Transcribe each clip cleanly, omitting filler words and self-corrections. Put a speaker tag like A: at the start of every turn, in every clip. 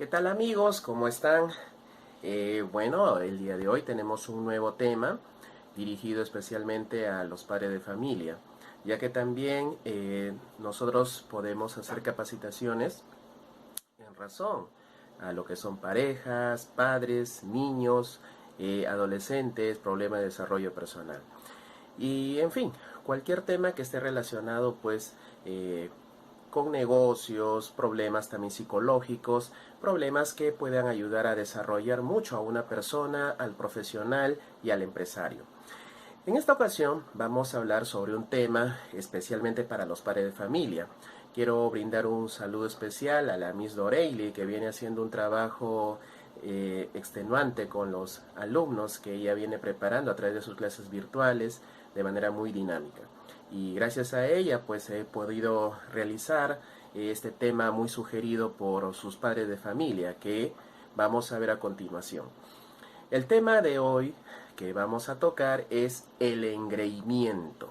A: ¿Qué tal amigos? ¿Cómo están? Bueno, el día de hoy tenemos un nuevo tema dirigido especialmente a los padres de familia, ya que también nosotros podemos hacer capacitaciones en razón a lo que son parejas, padres, niños, adolescentes, problemas de desarrollo personal. Y en fin, cualquier tema que esté relacionado pues con negocios, problemas también psicológicos, problemas que puedan ayudar a desarrollar mucho a una persona, al profesional y al empresario. En esta ocasión vamos a hablar sobre un tema especialmente para los padres de familia. Quiero brindar un saludo especial a la Miss Doreilly, que viene haciendo un trabajo extenuante con los alumnos que ella viene preparando a través de sus clases virtuales de manera muy dinámica. Y gracias a ella pues he podido realizar este tema muy sugerido por sus padres de familia, que vamos a ver a continuación. El tema de hoy que vamos a tocar es el engreimiento.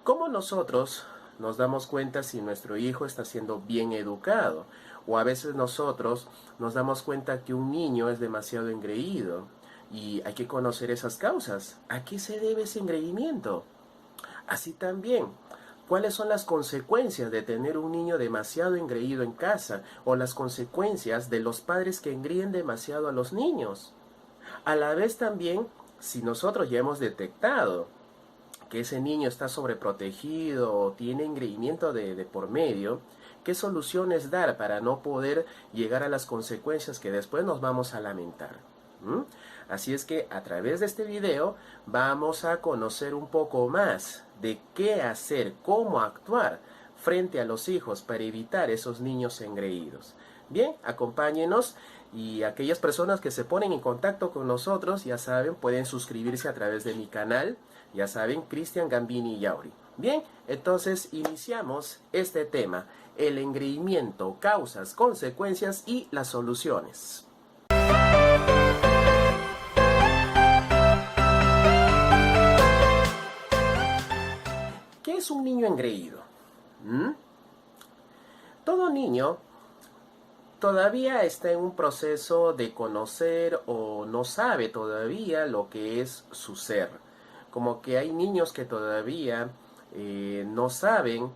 A: ¿Cómo nosotros nos damos cuenta si nuestro hijo está siendo bien educado? O a veces nosotros nos damos cuenta que un niño es demasiado engreído y hay que conocer esas causas. ¿A qué se debe ese engreimiento? Así también, ¿cuáles son las consecuencias de tener un niño demasiado engreído en casa? O las consecuencias de los padres que engríen demasiado a los niños. A la vez también, si nosotros ya hemos detectado que ese niño está sobreprotegido o tiene engreimiento de por medio, ¿qué soluciones dar para no poder llegar a las consecuencias que después nos vamos a lamentar? Así es que a través de este video vamos a conocer un poco más de qué hacer, cómo actuar frente a los hijos para evitar esos niños engreídos. Bien, acompáñenos, y aquellas personas que se ponen en contacto con nosotros, ya saben, pueden suscribirse a través de mi canal, ya saben, Cristian Gambini Yauri. Bien, entonces iniciamos este tema, el engreimiento, causas, consecuencias y las soluciones. ¿Qué es un niño engreído? Todo niño todavía está en un proceso de conocer o no sabe todavía lo que es su ser. Como que hay niños que todavía no saben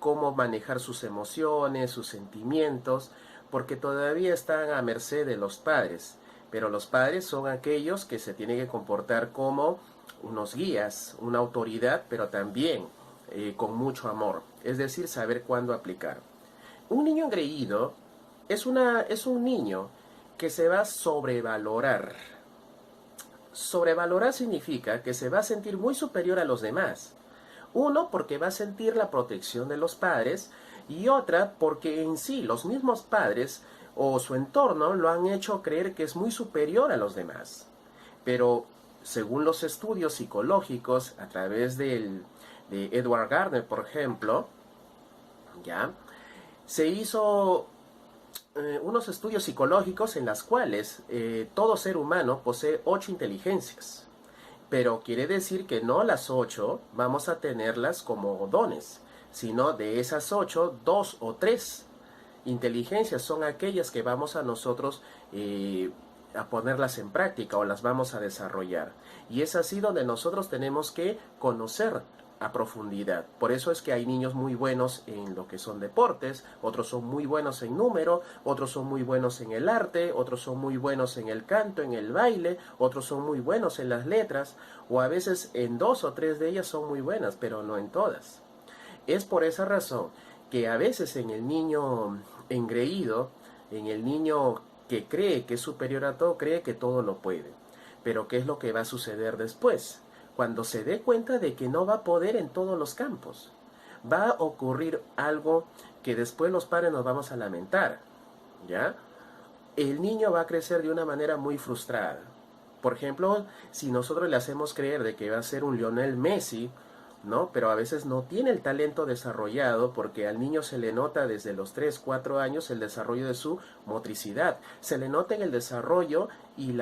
A: cómo manejar sus emociones, sus sentimientos, porque todavía están a merced de los padres. Pero los padres son aquellos que se tienen que comportar como unos guías, una autoridad, pero también con mucho amor. Es decir, saber cuándo aplicar. Un niño engreído es un niño que se va a sobrevalorar. Sobrevalorar significa que se va a sentir muy superior a los demás. Uno, porque va a sentir la protección de los padres, y otra, porque en sí los mismos padres o su entorno lo han hecho creer que es muy superior a los demás. Pero según los estudios psicológicos a través de Edward Gardner, por ejemplo, ya se hizo unos estudios psicológicos en las cuales todo ser humano posee 8 inteligencias. Pero quiere decir que no las 8 vamos a tenerlas como dones, sino de esas 8, 2 o 3 inteligencias son aquellas que vamos a nosotros a ponerlas en práctica o las vamos a desarrollar. Y es así donde nosotros tenemos que conocer a profundidad. Por eso es que hay niños muy buenos en lo que son deportes, otros son muy buenos en número, otros son muy buenos en el arte, otros son muy buenos en el canto, en el baile, otros son muy buenos en las letras, o a veces en 2 o 3 de ellas son muy buenas, pero no en todas. Es por esa razón que a veces en el niño engreído, en el niño que cree que es superior a todo, cree que todo lo puede. Pero ¿qué es lo que va a suceder después? Cuando se dé cuenta de que no va a poder en todos los campos, va a ocurrir algo que después los padres nos vamos a lamentar, ¿ya? El niño va a crecer de una manera muy frustrada. Por ejemplo, si nosotros le hacemos creer de que va a ser un Lionel Messi, ¿no? Pero a veces no tiene el talento desarrollado, porque al niño se le nota desde los 3, 4 años el desarrollo de su motricidad. Se le nota en el desarrollo y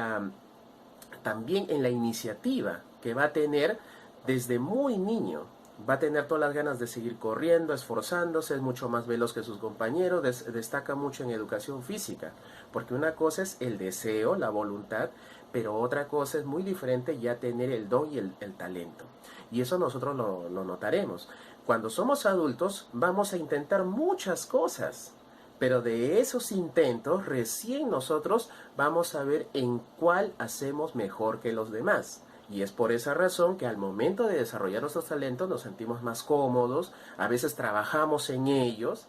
A: también en la iniciativa que va a tener desde muy niño. Va a tener todas las ganas de seguir corriendo, esforzándose, es mucho más veloz que sus compañeros, destaca mucho en educación física, porque una cosa es el deseo, la voluntad, pero otra cosa es muy diferente ya tener el don y el talento. Y eso nosotros lo notaremos. Cuando somos adultos vamos a intentar muchas cosas, pero de esos intentos recién nosotros vamos a ver en cuál hacemos mejor que los demás. Y es por esa razón que al momento de desarrollar nuestros talentos nos sentimos más cómodos, a veces trabajamos en ellos,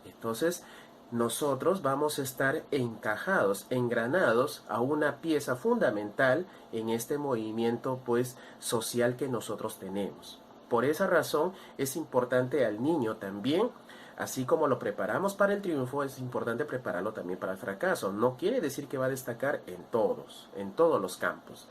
A: entonces nosotros vamos a estar encajados, engranados a una pieza fundamental en este movimiento pues social que nosotros tenemos. Por esa razón es importante al niño también, así como lo preparamos para el triunfo, es importante prepararlo también para el fracaso. No quiere decir que va a destacar en todos los campos.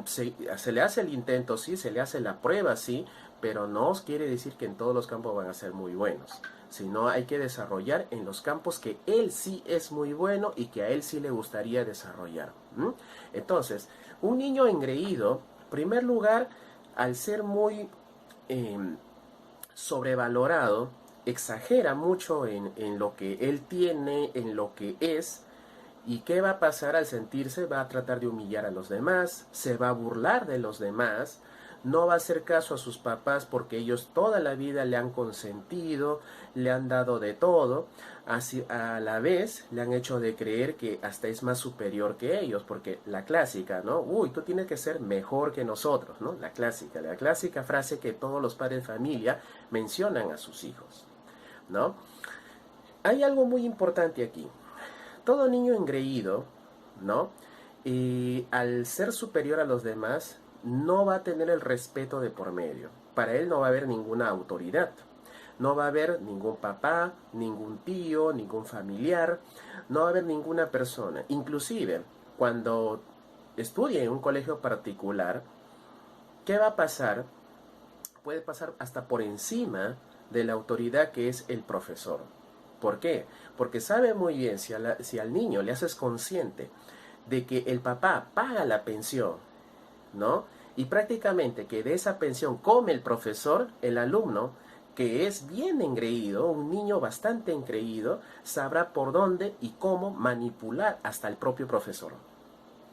A: Se le hace el intento, sí, se le hace la prueba, sí, pero no quiere decir que en todos los campos van a ser muy buenos, sino hay que desarrollar en los campos que él sí es muy bueno y que a él sí le gustaría desarrollar. Entonces, un niño engreído, en primer lugar, al ser muy eh, sobrevalorado, exagera mucho en lo que él tiene, en lo que es. ¿Y qué va a pasar al sentirse? Va a tratar de humillar a los demás, se va a burlar de los demás, no va a hacer caso a sus papás porque ellos toda la vida le han consentido, le han dado de todo, así a la vez le han hecho de creer que hasta es más superior que ellos, porque la clásica, ¿no? Uy, tú tienes que ser mejor que nosotros, ¿no? La clásica frase que todos los padres de familia mencionan a sus hijos, ¿no? Hay algo muy importante aquí. Todo niño engreído, ¿no? Y al ser superior a los demás, no va a tener el respeto de por medio. Para él no va a haber ninguna autoridad. No va a haber ningún papá, ningún tío, ningún familiar. No va a haber ninguna persona. Inclusive, cuando estudie en un colegio particular, ¿qué va a pasar? Puede pasar hasta por encima de la autoridad que es el profesor. ¿Por qué? Porque sabe muy bien si al niño le haces consciente de que el papá paga la pensión, ¿no? Y prácticamente que de esa pensión come el profesor, el alumno, que es bien engreído, un niño bastante engreído, sabrá por dónde y cómo manipular hasta el propio profesor.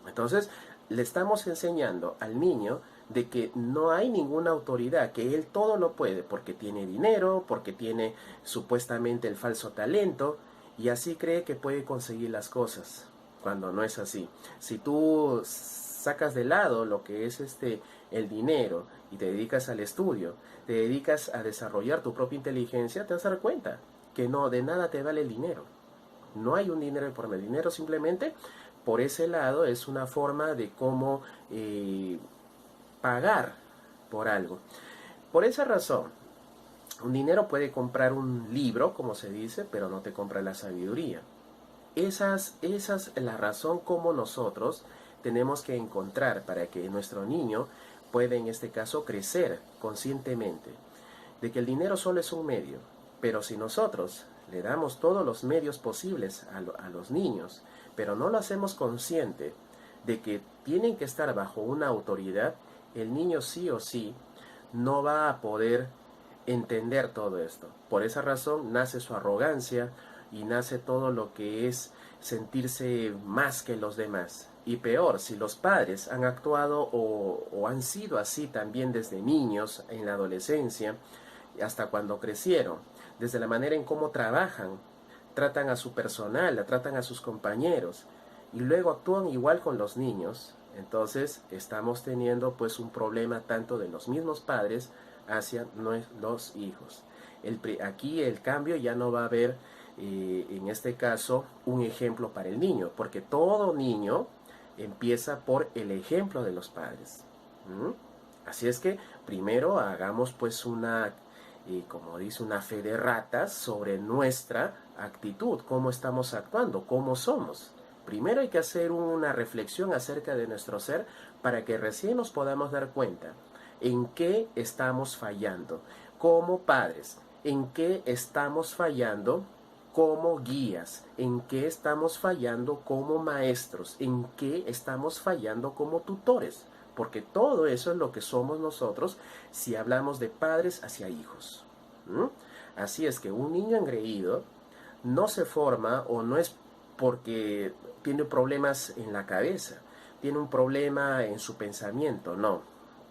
A: Entonces, le estamos enseñando al niño de que no hay ninguna autoridad, que él todo lo puede, porque tiene dinero, porque tiene supuestamente el falso talento, y así cree que puede conseguir las cosas, cuando no es así. Si tú sacas de lado lo que es el dinero y te dedicas al estudio, te dedicas a desarrollar tu propia inteligencia, te vas a dar cuenta que no, de nada te vale el dinero. No hay un dinero por medio. El dinero simplemente por ese lado es una forma de cómo pagar por algo. Por esa razón, un dinero puede comprar un libro, como se dice, pero no te compra la sabiduría. Esa es la razón como nosotros tenemos que encontrar para que nuestro niño pueda en este caso crecer conscientemente de que el dinero solo es un medio, pero si nosotros le damos todos los medios posibles a los niños, pero no lo hacemos consciente de que tienen que estar bajo una autoridad, el niño sí o sí no va a poder entender todo esto. Por esa razón nace su arrogancia y nace todo lo que es sentirse más que los demás. Y peor, si los padres han actuado o han sido así también desde niños, en la adolescencia, hasta cuando crecieron, desde la manera en cómo trabajan, tratan a su personal, tratan a sus compañeros, y luego actúan igual con los niños, entonces estamos teniendo pues un problema tanto de los mismos padres hacia los hijos. Aquí el cambio ya no va a haber, en este caso, un ejemplo para el niño, porque todo niño empieza por el ejemplo de los padres. Así es que primero hagamos pues como dice, una fe de ratas sobre nuestra actitud, cómo estamos actuando, cómo somos. Primero hay que hacer una reflexión acerca de nuestro ser para que recién nos podamos dar cuenta en qué estamos fallando como padres, en qué estamos fallando como guías, en qué estamos fallando como maestros, en qué estamos fallando como tutores. porque todo eso es lo que somos nosotros si hablamos de padres hacia hijos. ¿Mm? Así es que un niño engreído no se forma o no es porque tiene problemas en la cabeza, tiene un problema en su pensamiento, no.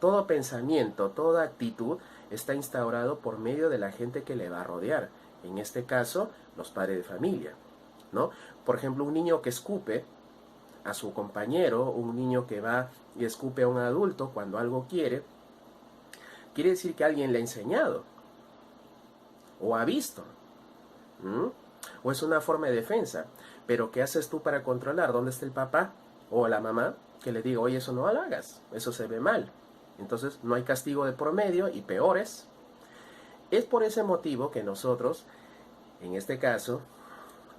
A: Todo pensamiento, toda actitud está instaurado por medio de la gente que le va a rodear. En este caso, los padres de familia, ¿no? Por ejemplo, un niño que escupe a su compañero, un niño que va y escupe a un adulto cuando algo quiere decir que alguien le ha enseñado o ha visto. ¿Mm? O es una forma de defensa. Pero ¿qué haces tú para controlar? ¿Dónde está el papá o la mamá que le diga, oye, eso no lo hagas, eso se ve mal? Entonces no hay castigo de por medio y peores. Es por ese motivo que nosotros, en este caso,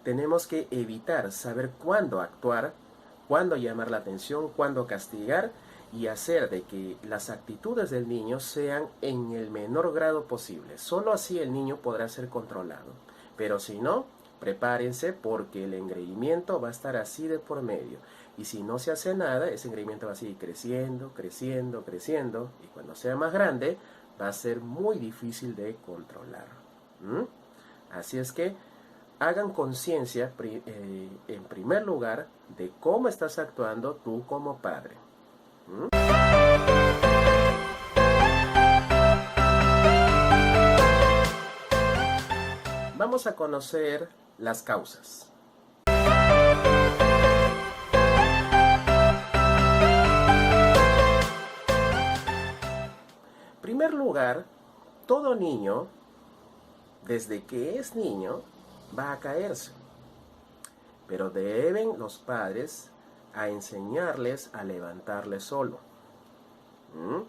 A: tenemos que evitar saber cuándo actuar, cuándo llamar la atención, cuándo castigar y hacer de que las actitudes del niño sean en el menor grado posible. Solo así el niño podrá ser controlado. Pero si no, prepárense porque el engreimiento va a estar así de por medio. Y si no se hace nada, ese engreimiento va a seguir creciendo, creciendo, creciendo. Y cuando sea más grande, va a ser muy difícil de controlar. ¿Mm? Así es que hagan conciencia, en primer lugar, de cómo estás actuando tú como padre. ¿Mm? Vamos a conocer las causas. En primer lugar, todo niño, desde que es niño, va a caerse. Pero deben los padres a enseñarles a levantarles solo. ¿Mm?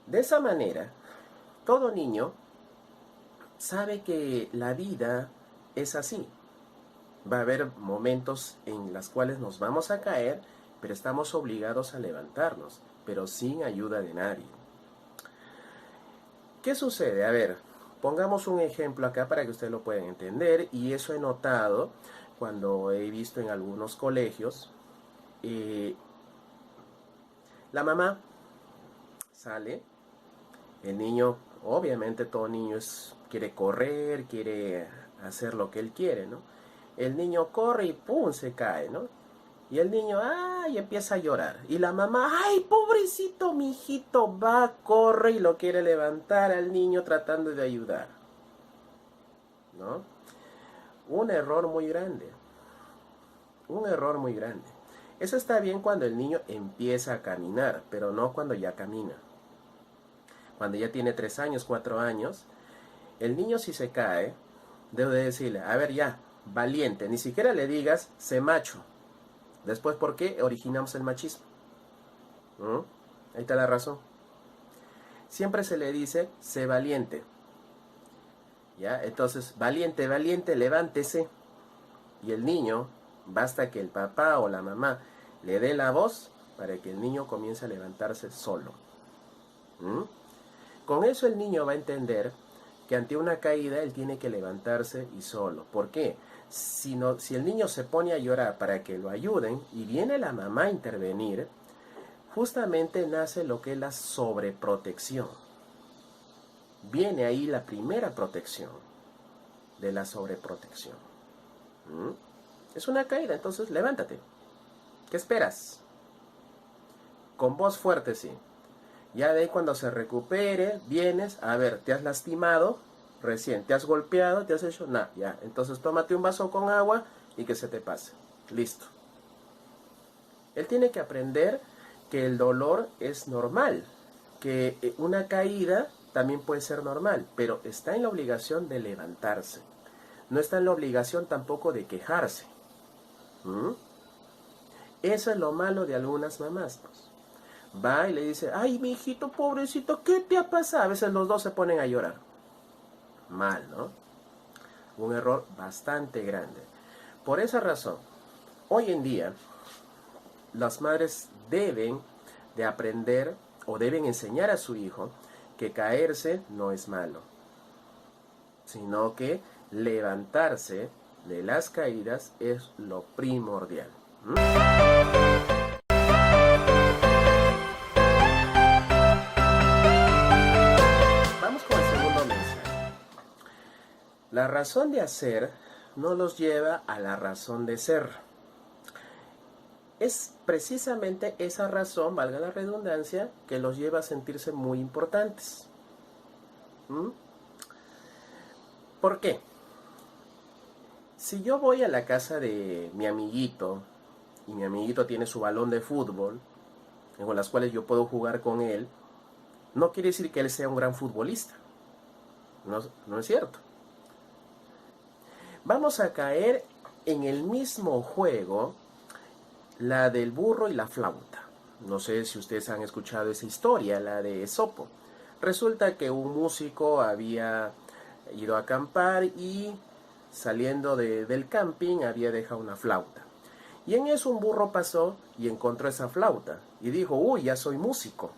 A: De esa manera, todo niño sabe que la vida es así. Va a haber momentos en los cuales nos vamos a caer, pero estamos obligados a levantarnos, pero sin ayuda de nadie. ¿Qué sucede? A ver, pongamos un ejemplo acá para que ustedes lo puedan entender, y eso he notado cuando he visto en algunos colegios. La mamá sale, el niño, obviamente todo niño quiere correr, quiere hacer lo que él quiere, ¿no? El niño corre y ¡pum!, se cae, ¿no? Y el niño, ¡ay!, empieza a llorar. Y la mamá, ¡ay, pobrecito mi hijito! Va, corre y lo quiere levantar al niño tratando de ayudar, ¿no? Un error muy grande. Un error muy grande. Eso está bien cuando el niño empieza a caminar, pero no cuando ya camina. Cuando ya tiene 3 años, 4 años, el niño si se cae, debe decirle, a ver ya, valiente, ni siquiera le digas, sé macho. Después, ¿por qué originamos el machismo? ¿Mm? Ahí está la razón. Siempre se le dice, sé valiente. ¿Ya? Entonces, valiente, valiente, levántese. Y el niño, basta que el papá o la mamá le dé la voz para que el niño comience a levantarse solo. ¿Mm? Con eso el niño va a entender que ante una caída él tiene que levantarse y solo. ¿Por qué? Si el niño se pone a llorar para que lo ayuden y viene la mamá a intervenir, justamente nace lo que es la sobreprotección. Viene ahí la primera protección de la sobreprotección. ¿Mm? Es una caída, entonces levántate. ¿Qué esperas? Con voz fuerte, sí. Ya de ahí cuando se recupere, vienes, a ver, ¿te has lastimado? Recién, ¿te has golpeado? ¿Te has hecho? Nada, ya. Entonces tómate un vaso con agua y que se te pase. Listo. Él tiene que aprender que el dolor es normal, que una caída también puede ser normal, pero está en la obligación de levantarse. No está en la obligación tampoco de quejarse. ¿Mm? Eso es lo malo de algunas mamás, pues. Va y le dice, ay, mi hijito, pobrecito, ¿qué te ha pasado? A veces los dos se ponen a llorar. Mal, ¿no? Un error bastante grande. Por esa razón, hoy en día, las madres deben de aprender o deben enseñar a su hijo que caerse no es malo, sino que levantarse de las caídas es lo primordial. ¿Mm? La razón de hacer no los lleva a la razón de ser. Es precisamente esa razón, valga la redundancia, que los lleva a sentirse muy importantes. ¿Mm? ¿Por qué? Si yo voy a la casa de mi amiguito y mi amiguito tiene su balón de fútbol, con las cuales yo puedo jugar con él, no quiere decir que él sea un gran futbolista. No, no es cierto. Vamos a caer en el mismo juego, la del burro y la flauta. No sé si ustedes han escuchado esa historia, la de Esopo. Resulta que un músico había ido a acampar y saliendo del camping había dejado una flauta. Y en eso un burro pasó y encontró esa flauta y dijo, uy, ya soy músico.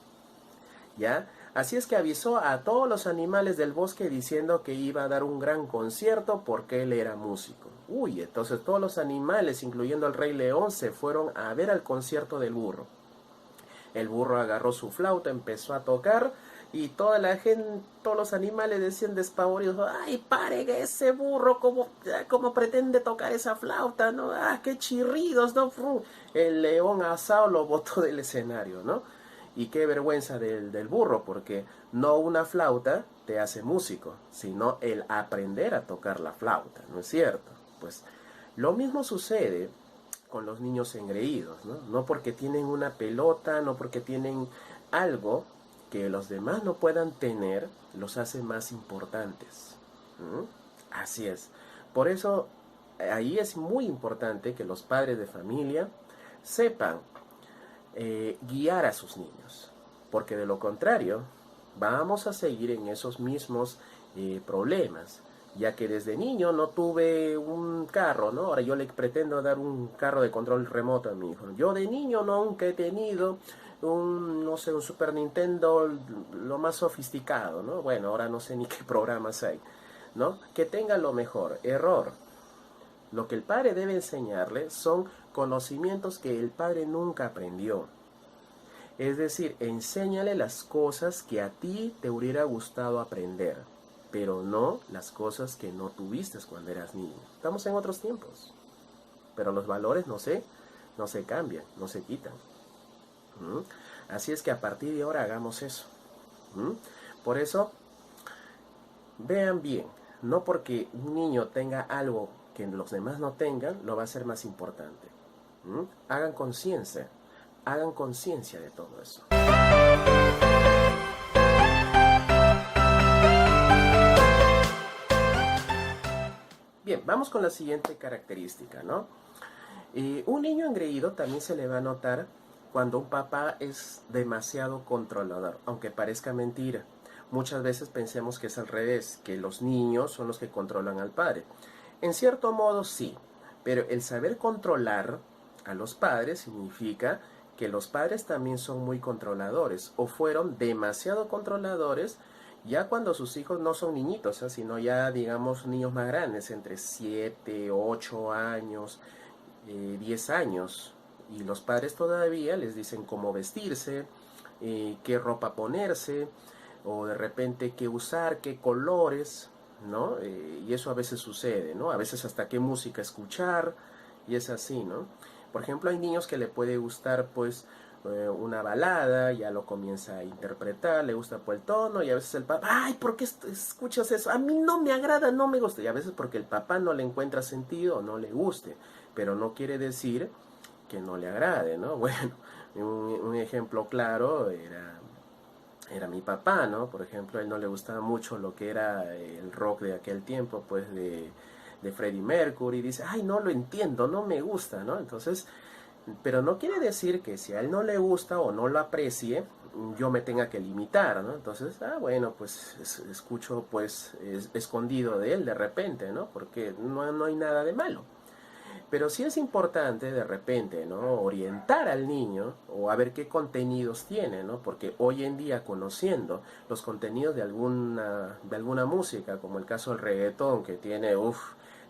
A: ¿Ya? Así es que avisó a todos los animales del bosque diciendo que iba a dar un gran concierto porque él era músico. Uy, entonces todos los animales, incluyendo al rey león, se fueron a ver al concierto del burro. El burro agarró su flauta, empezó a tocar y toda la gente, todos los animales decían despavoridos, ¡ay, paren ese burro! ¿Cómo pretende tocar esa flauta? ¿No? ¡Ah, qué chirridos! ¿No? El león asado lo botó del escenario, ¿no? Y qué vergüenza del burro, porque no una flauta te hace músico, sino el aprender a tocar la flauta, ¿no es cierto? Pues lo mismo sucede con los niños engreídos, ¿no? No porque tienen una pelota, no porque tienen algo que los demás no puedan tener, los hace más importantes. ¿Mm? Así es. Por eso, ahí es muy importante que los padres de familia sepan guiar a sus niños, porque de lo contrario, vamos a seguir en esos mismos problemas, ya que desde niño no tuve un carro, ¿no? Ahora yo le pretendo dar un carro de control remoto a mi hijo. Yo de niño nunca he tenido no sé, un Super Nintendo lo más sofisticado, ¿no? Bueno, ahora no sé ni qué programas hay, ¿no? Que tenga lo mejor. Error. Lo que el padre debe enseñarle son conocimientos que el padre nunca aprendió. Es decir, enséñale las cosas que a ti te hubiera gustado aprender, pero no las cosas que no tuviste cuando eras niño. Estamos en otros tiempos, pero los valores no se cambian, no se quitan. ¿Mm? Así es que a partir de ahora hagamos eso. ¿Mm? Por eso, vean bien, no porque un niño tenga algo que los demás no tengan, lo va a hacer más importante. ¿Mm? Hagan conciencia de todo eso. Bien, vamos con la siguiente característica, ¿no? Un niño engreído también se le va a notar cuando un papá es demasiado controlador, aunque parezca mentira. Muchas veces pensemos que es al revés, que los niños son los que controlan al padre. En cierto modo sí, pero el saber controlar a los padres significa que los padres también son muy controladores o fueron demasiado controladores ya cuando sus hijos no son niñitos, sino ya digamos niños más grandes, entre 7, 8 años, 10 años, y los padres todavía les dicen cómo vestirse, qué ropa ponerse, o de repente qué usar, qué colores, ¿no? Y eso a veces sucede, ¿no? A veces hasta qué música escuchar, y es así, ¿no? Por ejemplo, hay niños que le puede gustar, pues, una balada, ya lo comienza a interpretar, le gusta por el tono, y a veces el papá, ay, ¿por qué escuchas eso? A mí no me agrada, no me gusta, y a veces porque el papá no le encuentra sentido o no le guste, pero no quiere decir que no le agrade, ¿no? Bueno, un ejemplo claro era mi papá, ¿no? Por ejemplo, a él no le gustaba mucho lo que era el rock de aquel tiempo, pues de Freddie Mercury, dice, ay, no lo entiendo, no me gusta, ¿no? Entonces, pero no quiere decir que si a él no le gusta o no lo aprecie, yo me tenga que limitar, ¿no? Entonces, bueno, pues escucho pues escondido de él de repente, ¿no? Porque no hay nada de malo. Pero sí es importante de repente, ¿no? Orientar al niño o a ver qué contenidos tiene, ¿no? Porque hoy en día conociendo los contenidos de alguna música, como el caso del reggaetón, que tiene,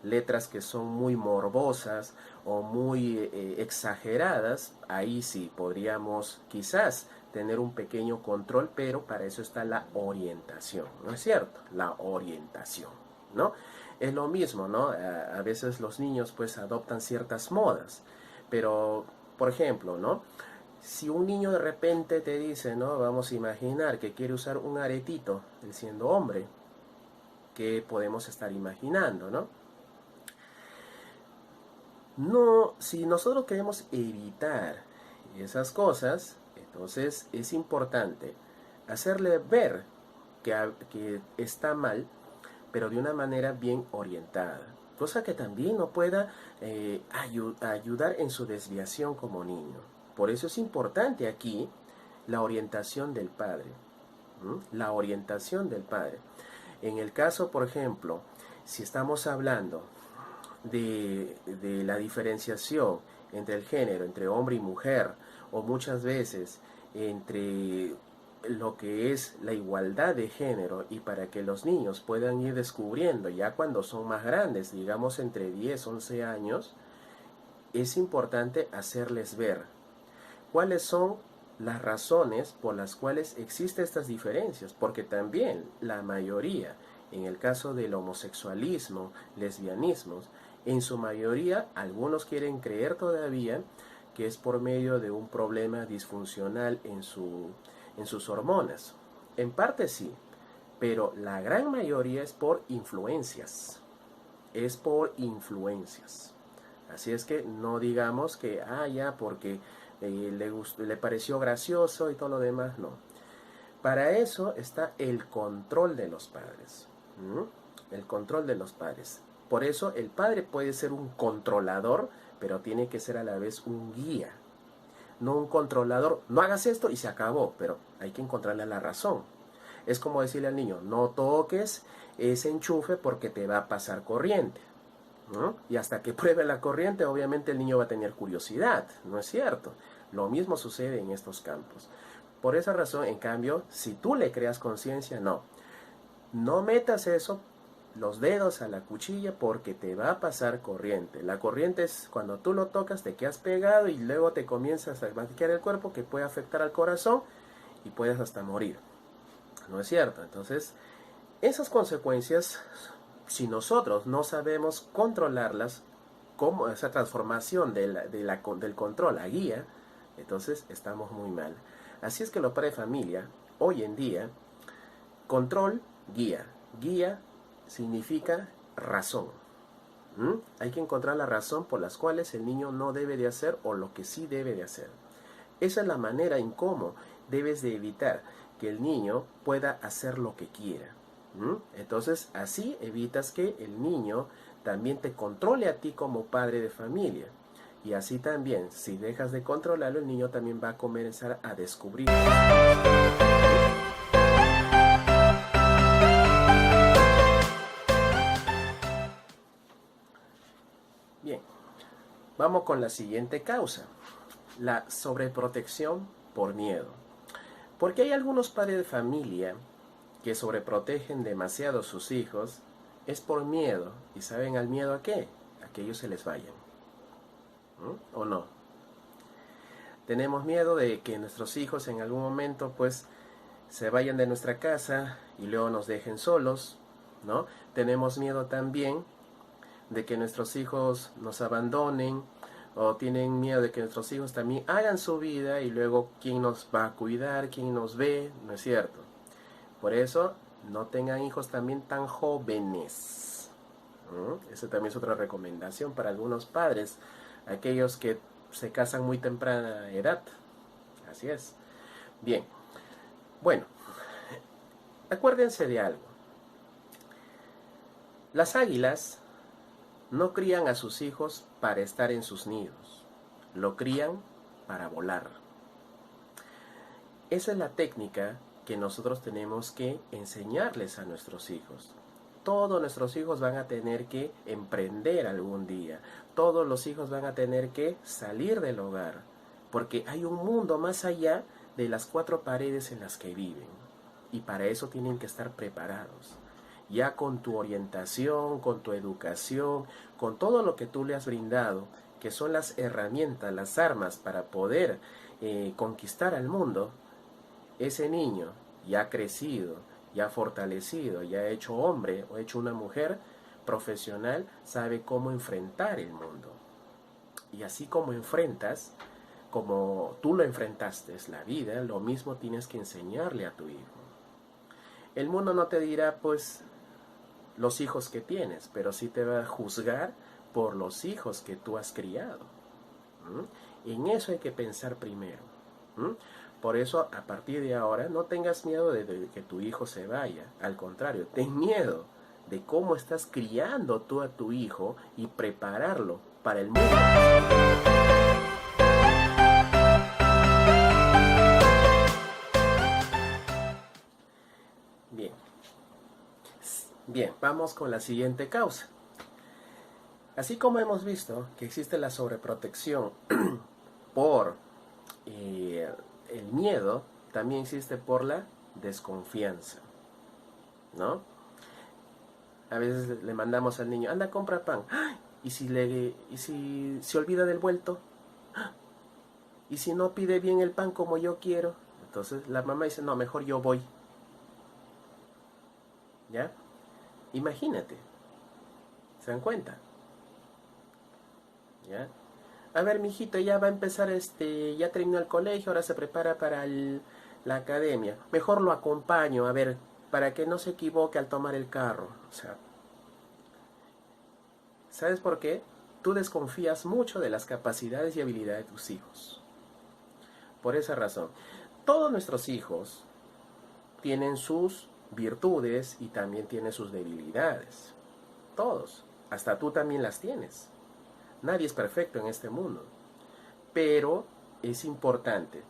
A: letras que son muy morbosas o muy exageradas, ahí sí podríamos quizás tener un pequeño control, pero para eso está la orientación, ¿no es cierto? La orientación, ¿no? Es lo mismo, ¿no? A veces los niños pues adoptan ciertas modas, pero, por ejemplo, ¿no? Si un niño de repente te dice, ¿no? Vamos a imaginar que quiere usar un aretito, él siendo hombre, ¿qué podemos estar imaginando, ¿no? No, si nosotros queremos evitar esas cosas, entonces es importante hacerle ver que está mal, pero de una manera bien orientada, cosa que también no pueda ayudar en su desviación como niño. Por eso es importante aquí la orientación del padre. La orientación del padre. En el caso, por ejemplo, si estamos hablando de la diferenciación entre el género, entre hombre y mujer, o muchas veces entre lo que es la igualdad de género, y para que los niños puedan ir descubriendo ya cuando son más grandes, digamos entre 10, 11 años, es importante hacerles ver cuáles son las razones por las cuales existen estas diferencias, porque también la mayoría, en el caso del homosexualismo, lesbianismos, en su mayoría algunos quieren creer todavía que es por medio de un problema disfuncional en sus hormonas. En parte sí, pero la gran mayoría es por influencias. Es por influencias. Así es que no digamos que, ya, porque le pareció gracioso y todo lo demás, no. Para eso está el control de los padres. El control de los padres. Por eso el padre puede ser un controlador, pero tiene que ser a la vez un guía. No un controlador, no hagas esto y se acabó, pero hay que encontrarle la razón. Es como decirle al niño, no toques ese enchufe porque te va a pasar corriente, ¿no? Y hasta que pruebe la corriente, obviamente el niño va a tener curiosidad, ¿no es cierto? Lo mismo sucede en estos campos. Por esa razón, en cambio, si tú le creas conciencia, no metas eso, los dedos a la cuchilla, porque te va a pasar corriente. La corriente es cuando tú lo tocas, te quedas pegado y luego te comienzas a masticar el cuerpo, que puede afectar al corazón y puedes hasta morir, ¿no es cierto? Entonces, esas consecuencias, si nosotros no sabemos controlarlas, como esa transformación del control a guía, entonces estamos muy mal. Así es que los padres de familia, hoy en día, control, guía. Guía significa razón. Hay que encontrar la razón por las cuales el niño no debe de hacer o lo que sí debe de hacer. Esa es la manera en cómo debes de evitar que el niño pueda hacer lo que quiera. Entonces así evitas que el niño también te controle a ti como padre de familia. Y así también, si dejas de controlarlo, el niño también va a comenzar a descubrir. Bien, vamos con la siguiente causa, la sobreprotección por miedo. Porque hay algunos padres de familia que sobreprotegen demasiado a sus hijos, es por miedo. ¿Y saben al miedo a qué? A que ellos se les vayan. ¿O no? Tenemos miedo de que nuestros hijos en algún momento pues se vayan de nuestra casa y luego nos dejen solos, ¿no? Tenemos miedo también de que nuestros hijos nos abandonen, o tienen miedo de que nuestros hijos también hagan su vida y luego quién nos va a cuidar, quién nos ve, ¿no es cierto? Por eso no tengan hijos también tan jóvenes. Esa también es otra recomendación para algunos padres, aquellos que se casan muy temprana edad. Así es. Bien, bueno, acuérdense de algo. Las águilas no crían a sus hijos para estar en sus nidos, lo crían para volar. Esa es la técnica que nosotros tenemos que enseñarles a nuestros hijos. Todos nuestros hijos van a tener que emprender algún día. Todos los hijos van a tener que salir del hogar, porque hay un mundo más allá de las 4 paredes en las que viven. Y para eso tienen que estar preparados. Ya con tu orientación, con tu educación, con todo lo que tú le has brindado, que son las herramientas, las armas para poder conquistar al mundo, ese niño ya crecido, ya fortalecido, ya hecho hombre o hecho una mujer, profesional sabe cómo enfrentar el mundo. Y así como enfrentas, como tú lo enfrentaste, es la vida, lo mismo tienes que enseñarle a tu hijo. El mundo no te dirá, pues, los hijos que tienes, pero sí te va a juzgar por los hijos que tú has criado. En eso hay que pensar primero. Por eso, a partir de ahora, no tengas miedo de que tu hijo se vaya. Al contrario, ten miedo de cómo estás criando tú a tu hijo y prepararlo para el mundo. Bien. Bien, vamos con la siguiente causa. Así como hemos visto que existe la sobreprotección por el miedo, también existe por la desconfianza, ¿no? A veces le mandamos al niño, anda, compra pan. ¿Y si se olvida del vuelto? ¿Y si no pide bien el pan como yo quiero? Entonces la mamá dice, no, mejor yo voy. ¿Ya? Imagínate. ¿Se dan cuenta? ¿Ya? A ver, mijito, ya va a empezar, ya terminó el colegio, ahora se prepara para la academia. Mejor lo acompaño, a ver, para que no se equivoque al tomar el carro. O sea, ¿sabes por qué? Tú desconfías mucho de las capacidades y habilidades de tus hijos. Por esa razón, todos nuestros hijos tienen sus virtudes y también tienen sus debilidades. Todos. Hasta tú también las tienes. Nadie es perfecto en este mundo. Pero es importante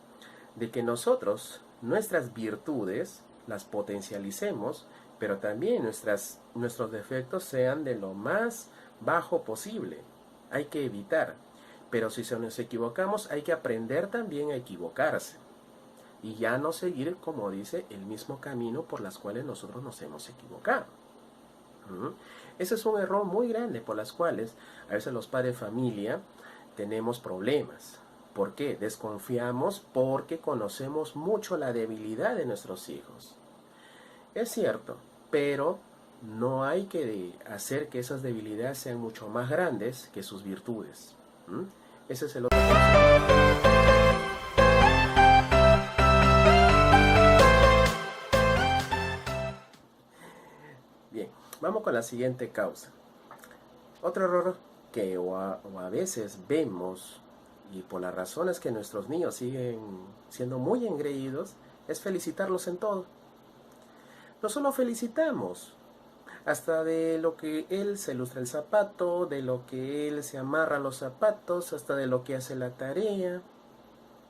A: de que nosotros, nuestras virtudes, las potencialicemos, pero también nuestros defectos sean de lo más bajo posible. Hay que evitar. Pero si nos equivocamos, hay que aprender también a equivocarse. Y ya no seguir, como dice, el mismo camino por las cuales nosotros nos hemos equivocado. Ese es un error muy grande por las cuales a veces los padres de familia tenemos problemas. ¿Por qué? Desconfiamos porque conocemos mucho la debilidad de nuestros hijos. Es cierto, pero no hay que hacer que esas debilidades sean mucho más grandes que sus virtudes. Ese es el otro consejo. Bien, vamos con la siguiente causa. Otro error que o a veces vemos, y por las razones que nuestros niños siguen siendo muy engreídos, es felicitarlos en todo. No solo felicitamos, hasta de lo que él se lustra el zapato, de lo que él se amarra los zapatos, hasta de lo que hace la tarea,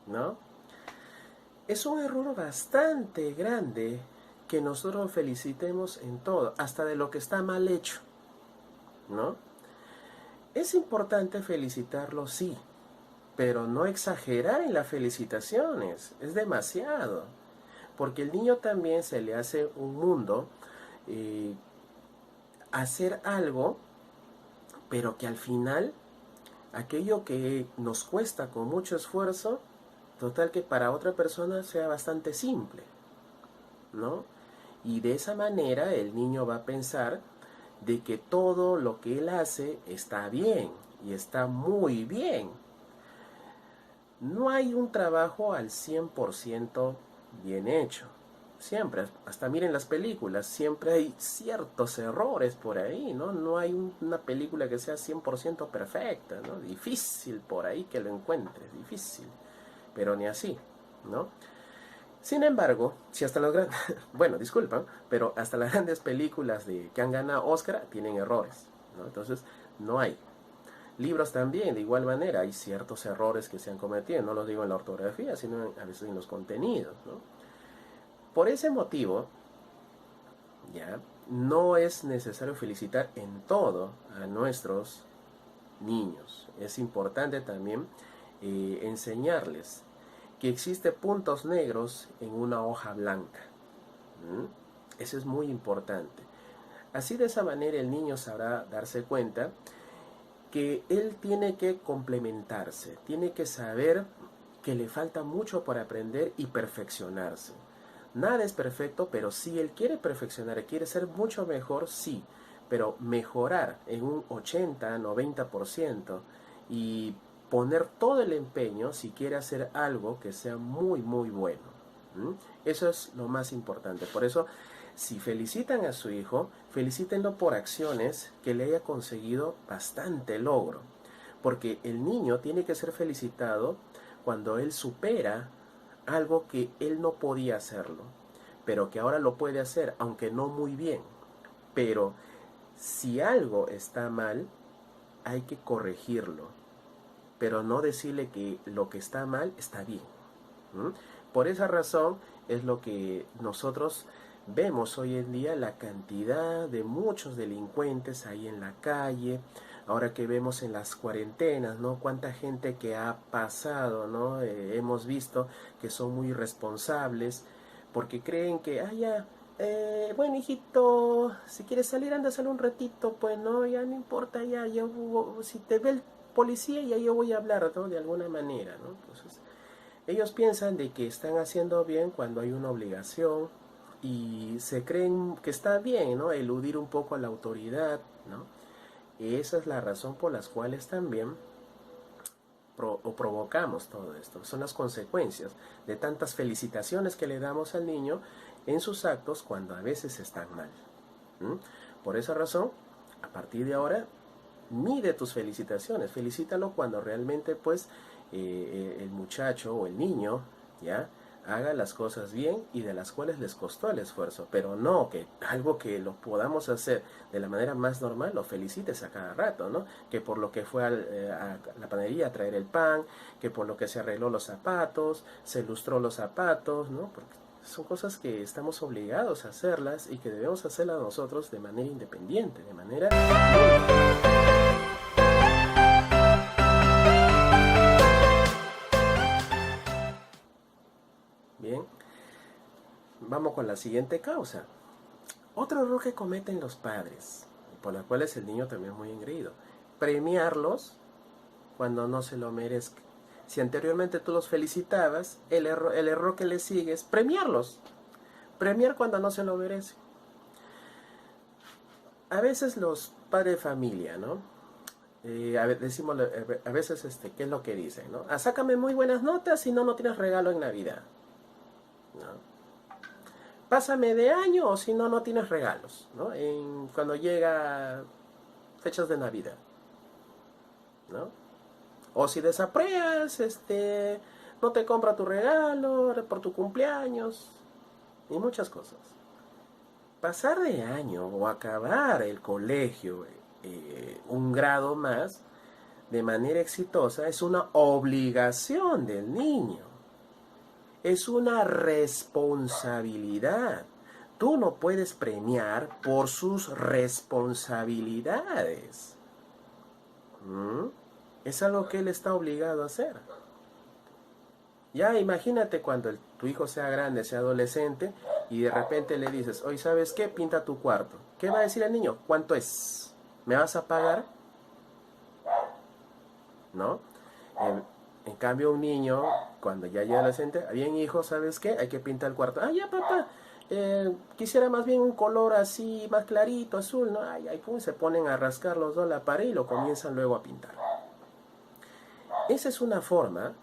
A: ¿no? Es un error bastante grande que nosotros felicitemos en todo, hasta de lo que está mal hecho, ¿no? Es importante felicitarlo, sí, pero no exagerar en las felicitaciones, es demasiado, porque el niño también se le hace un mundo hacer algo, pero que al final, aquello que nos cuesta con mucho esfuerzo, total que para otra persona sea bastante simple, ¿no? Y de esa manera el niño va a pensar de que todo lo que él hace está bien y está muy bien. No hay un trabajo al 100% bien hecho. Siempre, hasta miren las películas, siempre hay ciertos errores por ahí, ¿no? No hay una película que sea 100% perfecta, ¿no? Difícil por ahí que lo encuentres, difícil. Pero ni así, ¿no? Sin embargo, si hasta las grandes, bueno, disculpan, pero hasta las grandes películas que han ganado Oscar tienen errores, ¿no? Entonces, no hay. Libros también, de igual manera, hay ciertos errores que se han cometido, no los digo en la ortografía, sino a veces en los contenidos, ¿no? Por ese motivo, ya, no es necesario felicitar en todo a nuestros niños. Es importante también enseñarles que existen puntos negros en una hoja blanca. Eso es muy importante. Así, de esa manera el niño sabrá darse cuenta que él tiene que complementarse, tiene que saber que le falta mucho por aprender y perfeccionarse. Nada es perfecto, pero si él quiere perfeccionar, quiere ser mucho mejor, sí, pero mejorar en un 80-90% y poner todo el empeño si quiere hacer algo que sea muy muy bueno. ¿Mm? Eso es lo más importante. Por eso, si felicitan a su hijo, felicítenlo por acciones que le haya conseguido bastante logro. Porque el niño tiene que ser felicitado cuando él supera algo que él no podía hacerlo, pero que ahora lo puede hacer, aunque no muy bien. Pero si algo está mal, hay que corregirlo, pero no decirle que lo que está mal está bien. ¿Mm? Por esa razón es lo que nosotros vemos hoy en día, la cantidad de muchos delincuentes ahí en la calle. Ahora que vemos en las cuarentenas, ¿no? Cuánta gente que ha pasado, ¿no? Hemos visto que son muy responsables porque creen que, ya, bueno, hijito, si quieres salir, anda a salir un ratito, pues no, ya no importa, ya, si te ve el policía, ya yo voy a hablar, ¿no? De alguna manera, ¿no? Entonces, ellos piensan de que están haciendo bien cuando hay una obligación y se creen que está bien, ¿no? Eludir un poco a la autoridad, ¿no? Y esa es la razón por las cuales también provocamos todo esto. Son las consecuencias de tantas felicitaciones que le damos al niño en sus actos cuando a veces están mal. ¿Mm? Por esa razón, a partir de ahora, mide tus felicitaciones. Felicítalo cuando realmente, pues, el muchacho o el niño, ¿ya?, haga las cosas bien y de las cuales les costó el esfuerzo, pero no que algo que lo podamos hacer de la manera más normal lo felicites a cada rato, ¿no? Que por lo que fue a la panadería a traer el pan, que por lo que se arregló los zapatos, se lustró los zapatos, ¿no? Porque son cosas que estamos obligados a hacerlas y que debemos hacerlas nosotros de manera independiente, de manera... Bien, vamos con la siguiente causa. Otro error que cometen los padres, por la cual es el niño también muy engreído: premiarlos cuando no se lo merezcan. Si anteriormente tú los felicitabas, el error que le sigue es premiarlos. Premiar cuando no se lo merecen. A veces los padres de familia, ¿no? Decimos, a veces, ¿qué es lo que dicen, no? Sácame muy buenas notas, si no, no tienes regalo en Navidad, ¿no? Pásame de año o si no, no tienes regalos, ¿no? Cuando llega fechas de Navidad, ¿no? O si desapruebas, no te compra tu regalo por tu cumpleaños y muchas cosas. Pasar de año o acabar el colegio un grado más de manera exitosa es una obligación del niño. Es una responsabilidad. Tú no puedes premiar por sus responsabilidades. ¿Mm? Es algo que él está obligado a hacer. Ya imagínate cuando tu hijo sea grande, sea adolescente, y de repente le dices, oye, ¿sabes qué? Pinta tu cuarto. ¿Qué va a decir el niño? ¿Cuánto es? ¿Me vas a pagar? ¿No? En cambio, un niño, cuando ya llega adolescente, bien hijo, ¿sabes qué? Hay que pintar el cuarto. Ya papá, quisiera más bien un color así, más clarito, azul, ¿no? Pum, se ponen a rascar los dos la pared y lo comienzan luego a pintar. Esa es una forma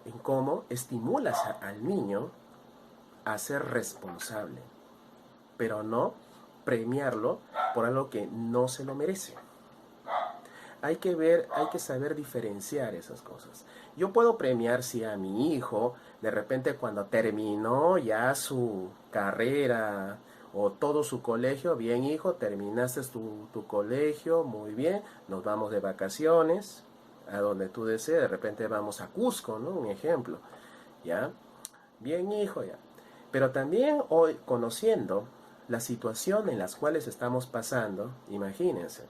A: en cómo estimulas al niño a ser responsable, pero no premiarlo por algo que no se lo merece. Hay que saber diferenciar esas cosas. Yo puedo premiar si a mi hijo, de repente cuando terminó ya su carrera o todo su colegio, bien hijo, terminaste tu colegio, muy bien, nos vamos de vacaciones, a donde tú desees, de repente vamos a Cusco, ¿no? Un ejemplo, ¿ya? Bien hijo, ya. Pero también hoy, conociendo la situación en las cuales estamos pasando, imagínense,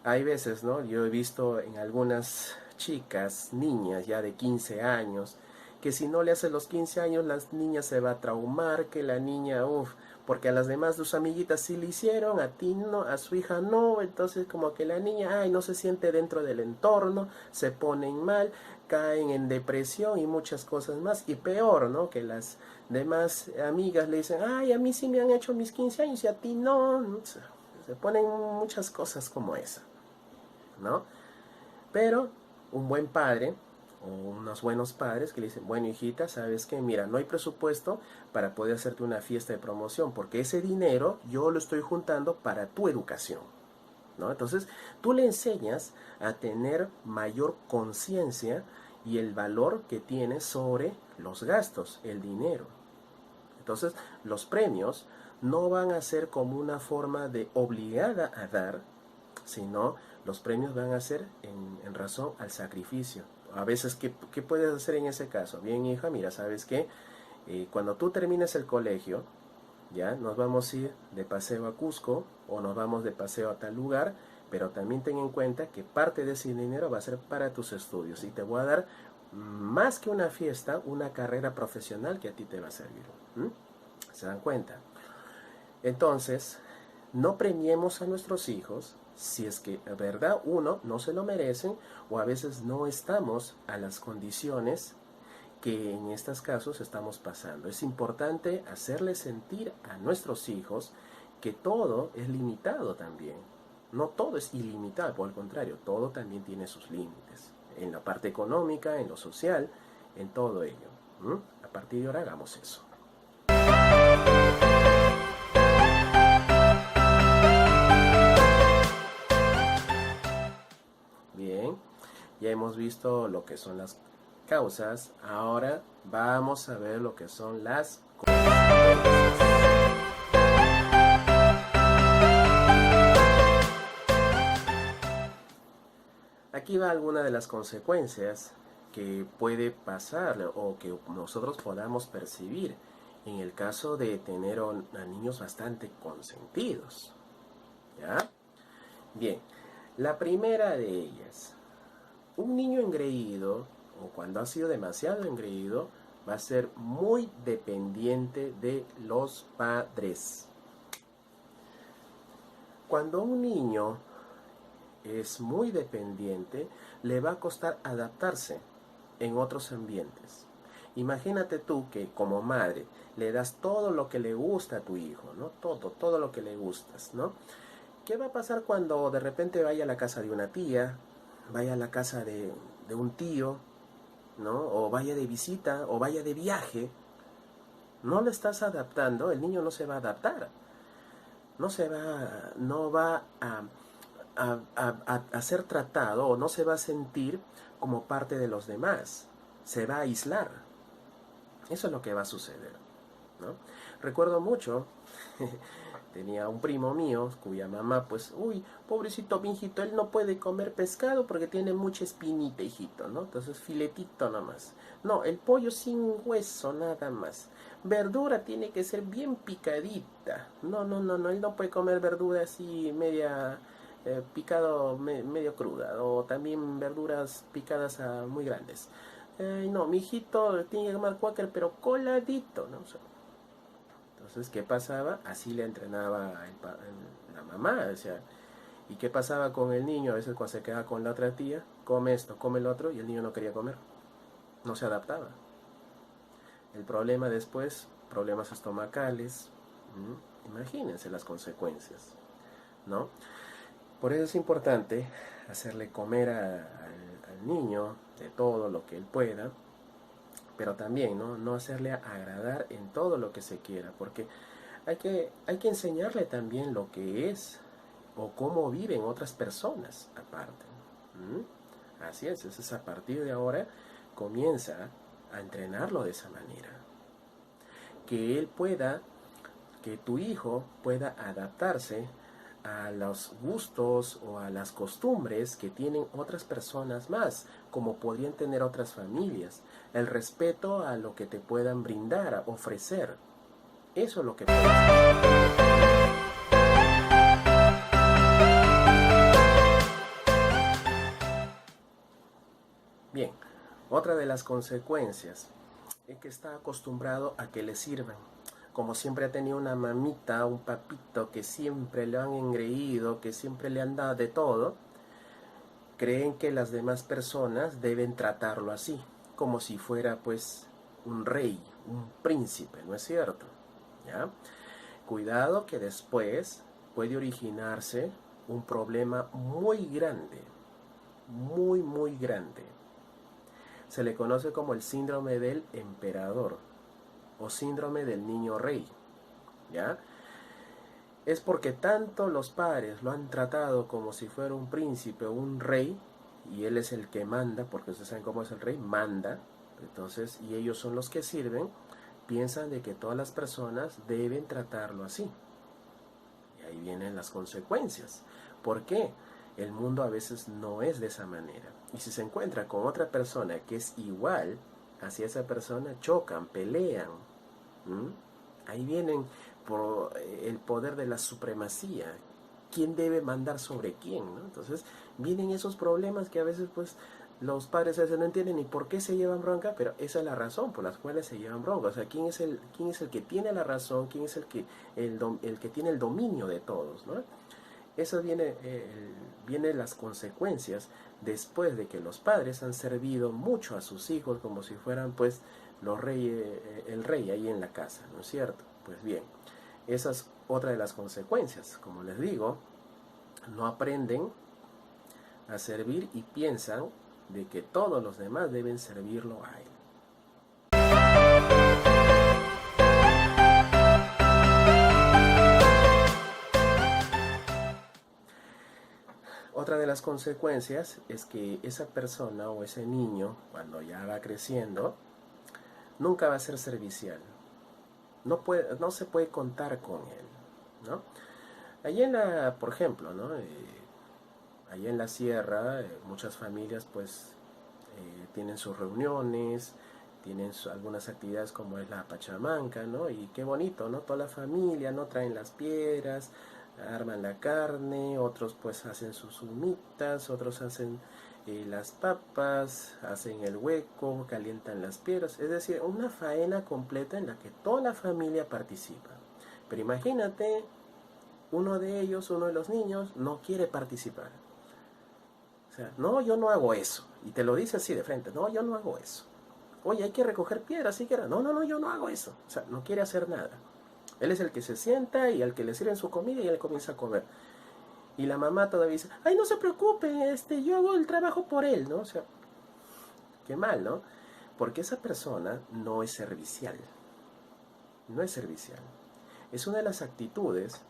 A: hay veces, ¿no? Yo he visto en algunas chicas, niñas ya de 15 años, que si no le hace los 15 años, la niña se va a traumar, que la niña, porque a las demás sus amiguitas sí le hicieron, a ti no, a su hija no, entonces como que la niña, no se siente dentro del entorno, se ponen mal, caen en depresión y muchas cosas más, y peor, ¿no? Que las demás amigas le dicen, a mí sí me han hecho mis 15 años y a ti no. Se ponen muchas cosas como esa, ¿no? Pero un buen padre o unos buenos padres que le dicen, bueno, hijita, ¿sabes qué? Mira, no hay presupuesto para poder hacerte una fiesta de promoción, porque ese dinero yo lo estoy juntando para tu educación, ¿no? Entonces, tú le enseñas a tener mayor conciencia y el valor que tiene sobre los gastos, el dinero. Entonces, los premios no van a ser como una forma de obligada a dar, sino los premios van a ser en razón al sacrificio. A veces, ¿qué puedes hacer en ese caso? Bien, hija, mira, ¿sabes qué? Cuando tú termines el colegio, ya nos vamos a ir de paseo a Cusco o nos vamos de paseo a tal lugar, pero también ten en cuenta que parte de ese dinero va a ser para tus estudios y te voy a dar más que una fiesta, una carrera profesional que a ti te va a servir. ¿Mm? ¿Se dan cuenta? Entonces, no premiemos a nuestros hijos si es que, de verdad, uno, no se lo merecen o a veces no estamos a las condiciones que en estos casos estamos pasando. Es importante hacerle sentir a nuestros hijos que todo es limitado también. No todo es ilimitado, por el contrario, todo también tiene sus límites. En la parte económica, en lo social, en todo ello. ¿Mm? A partir de ahora hagamos eso. Bien, ya hemos visto lo que son las causas, ahora vamos a ver lo que son las consecuencias. Aquí va alguna de las consecuencias que puede pasar o que nosotros podamos percibir en el caso de tener a niños bastante consentidos. ¿Ya? Bien, la primera de ellas, un niño engreído o cuando ha sido demasiado engreído va a ser muy dependiente de los padres. Cuando un niño es muy dependiente, le va a costar adaptarse en otros ambientes. Imagínate tú que como madre le das todo lo que le gusta a tu hijo, ¿no? Todo lo que le gustas, ¿no? ¿Qué va a pasar cuando de repente vaya a la casa de una tía, vaya a la casa de un tío, ¿no? O vaya de visita, o vaya de viaje? No le estás adaptando, el niño no se va a adaptar. No va a ser tratado o no se va a sentir como parte de los demás. Se va a aislar. Eso es lo que va a suceder, ¿no? Recuerdo mucho, tenía un primo mío cuya mamá, pues, uy, pobrecito mi hijito, él no puede comer pescado porque tiene mucha espinita, hijito, ¿no? Entonces, filetito nomás. No, el pollo sin hueso, nada más. Verdura tiene que ser bien picadita. No, él no puede comer verdura así media picado, medio cruda, o también verduras picadas muy grandes. No, mi hijito tiene que comer cuáquer, pero coladito, ¿no? O sea, entonces, ¿qué pasaba? Así le entrenaba la mamá, o sea, ¿y qué pasaba con el niño? A veces cuando se quedaba con la otra tía, come esto, come el otro, y el niño no quería comer, no se adaptaba. El problema después, problemas estomacales, imagínense las consecuencias, ¿no? Por eso es importante hacerle comer al niño de todo lo que él pueda, pero también no hacerle agradar en todo lo que se quiera, porque hay que enseñarle también lo que es o cómo viven otras personas aparte. Así es, entonces a partir de ahora comienza a entrenarlo de esa manera. Que él pueda, que tu hijo pueda adaptarse a los gustos o a las costumbres que tienen otras personas más, como podrían tener otras familias. El respeto a lo que te puedan brindar, a ofrecer. Eso es lo que puedes hacer. Bien, otra de las consecuencias es que está acostumbrado a que le sirvan. Como siempre ha tenido una mamita, un papito que siempre le han engreído, que siempre le han dado de todo, creen que las demás personas deben tratarlo así, como si fuera pues un rey, un príncipe, ¿no es cierto? ¿Ya? Cuidado que después puede originarse un problema muy grande, muy, muy grande. Se le conoce como el síndrome del emperador o síndrome del niño rey, ¿ya? Es porque tanto los padres lo han tratado como si fuera un príncipe o un rey, y él es el que manda, porque ustedes saben cómo es el rey, manda, entonces, y ellos son los que sirven, piensan de que todas las personas deben tratarlo así. Y ahí vienen las consecuencias. ¿Por qué? El mundo a veces no es de esa manera. Y si se encuentra con otra persona que es igual, hacia esa persona chocan, pelean. Ahí vienen por el poder de la supremacía. ¿Quién debe mandar sobre quién? ¿No? Entonces vienen esos problemas que a veces pues los padres a veces no entienden ni por qué se llevan bronca, pero esa es la razón por la cual se llevan bronca. O sea, ¿quién es el que tiene la razón? ¿Quién es el que tiene el dominio de todos? ¿No? Eso viene las consecuencias después de que los padres han servido mucho a sus hijos como si fueran pues los reyes, el rey ahí en la casa, ¿no es cierto? Pues bien, esa es otra de las consecuencias. Como les digo, no aprenden a servir y piensan de que todos los demás deben servirlo a él. Otra de las consecuencias es que esa persona o ese niño, cuando ya va creciendo, nunca va a ser servicial. No se puede contar con él, ¿no? Allí por ejemplo, ¿no? Allá en la sierra, muchas familias pues tienen sus reuniones, tienen algunas actividades como es la pachamanca, ¿no? Y qué bonito, ¿no? Toda la familia, ¿no? Traen las piedras, arman la carne, otros pues hacen sus humitas, otros hacen las papas, hacen el hueco, calientan las piedras, es decir, una faena completa en la que toda la familia participa. Pero imagínate, uno de los niños, no quiere participar. O sea, no, yo no hago eso. Y te lo dice así de frente, no, yo no hago eso. Oye, hay que recoger piedras, siquiera. No, yo no hago eso. O sea, no quiere hacer nada. Él es el que se sienta y al que le sirven su comida y él comienza a comer. Y la mamá todavía dice, ay, no se preocupe, yo hago el trabajo por él, ¿no? O sea, qué mal, ¿no? Porque esa persona no es servicial. No es servicial. Es una de las actitudes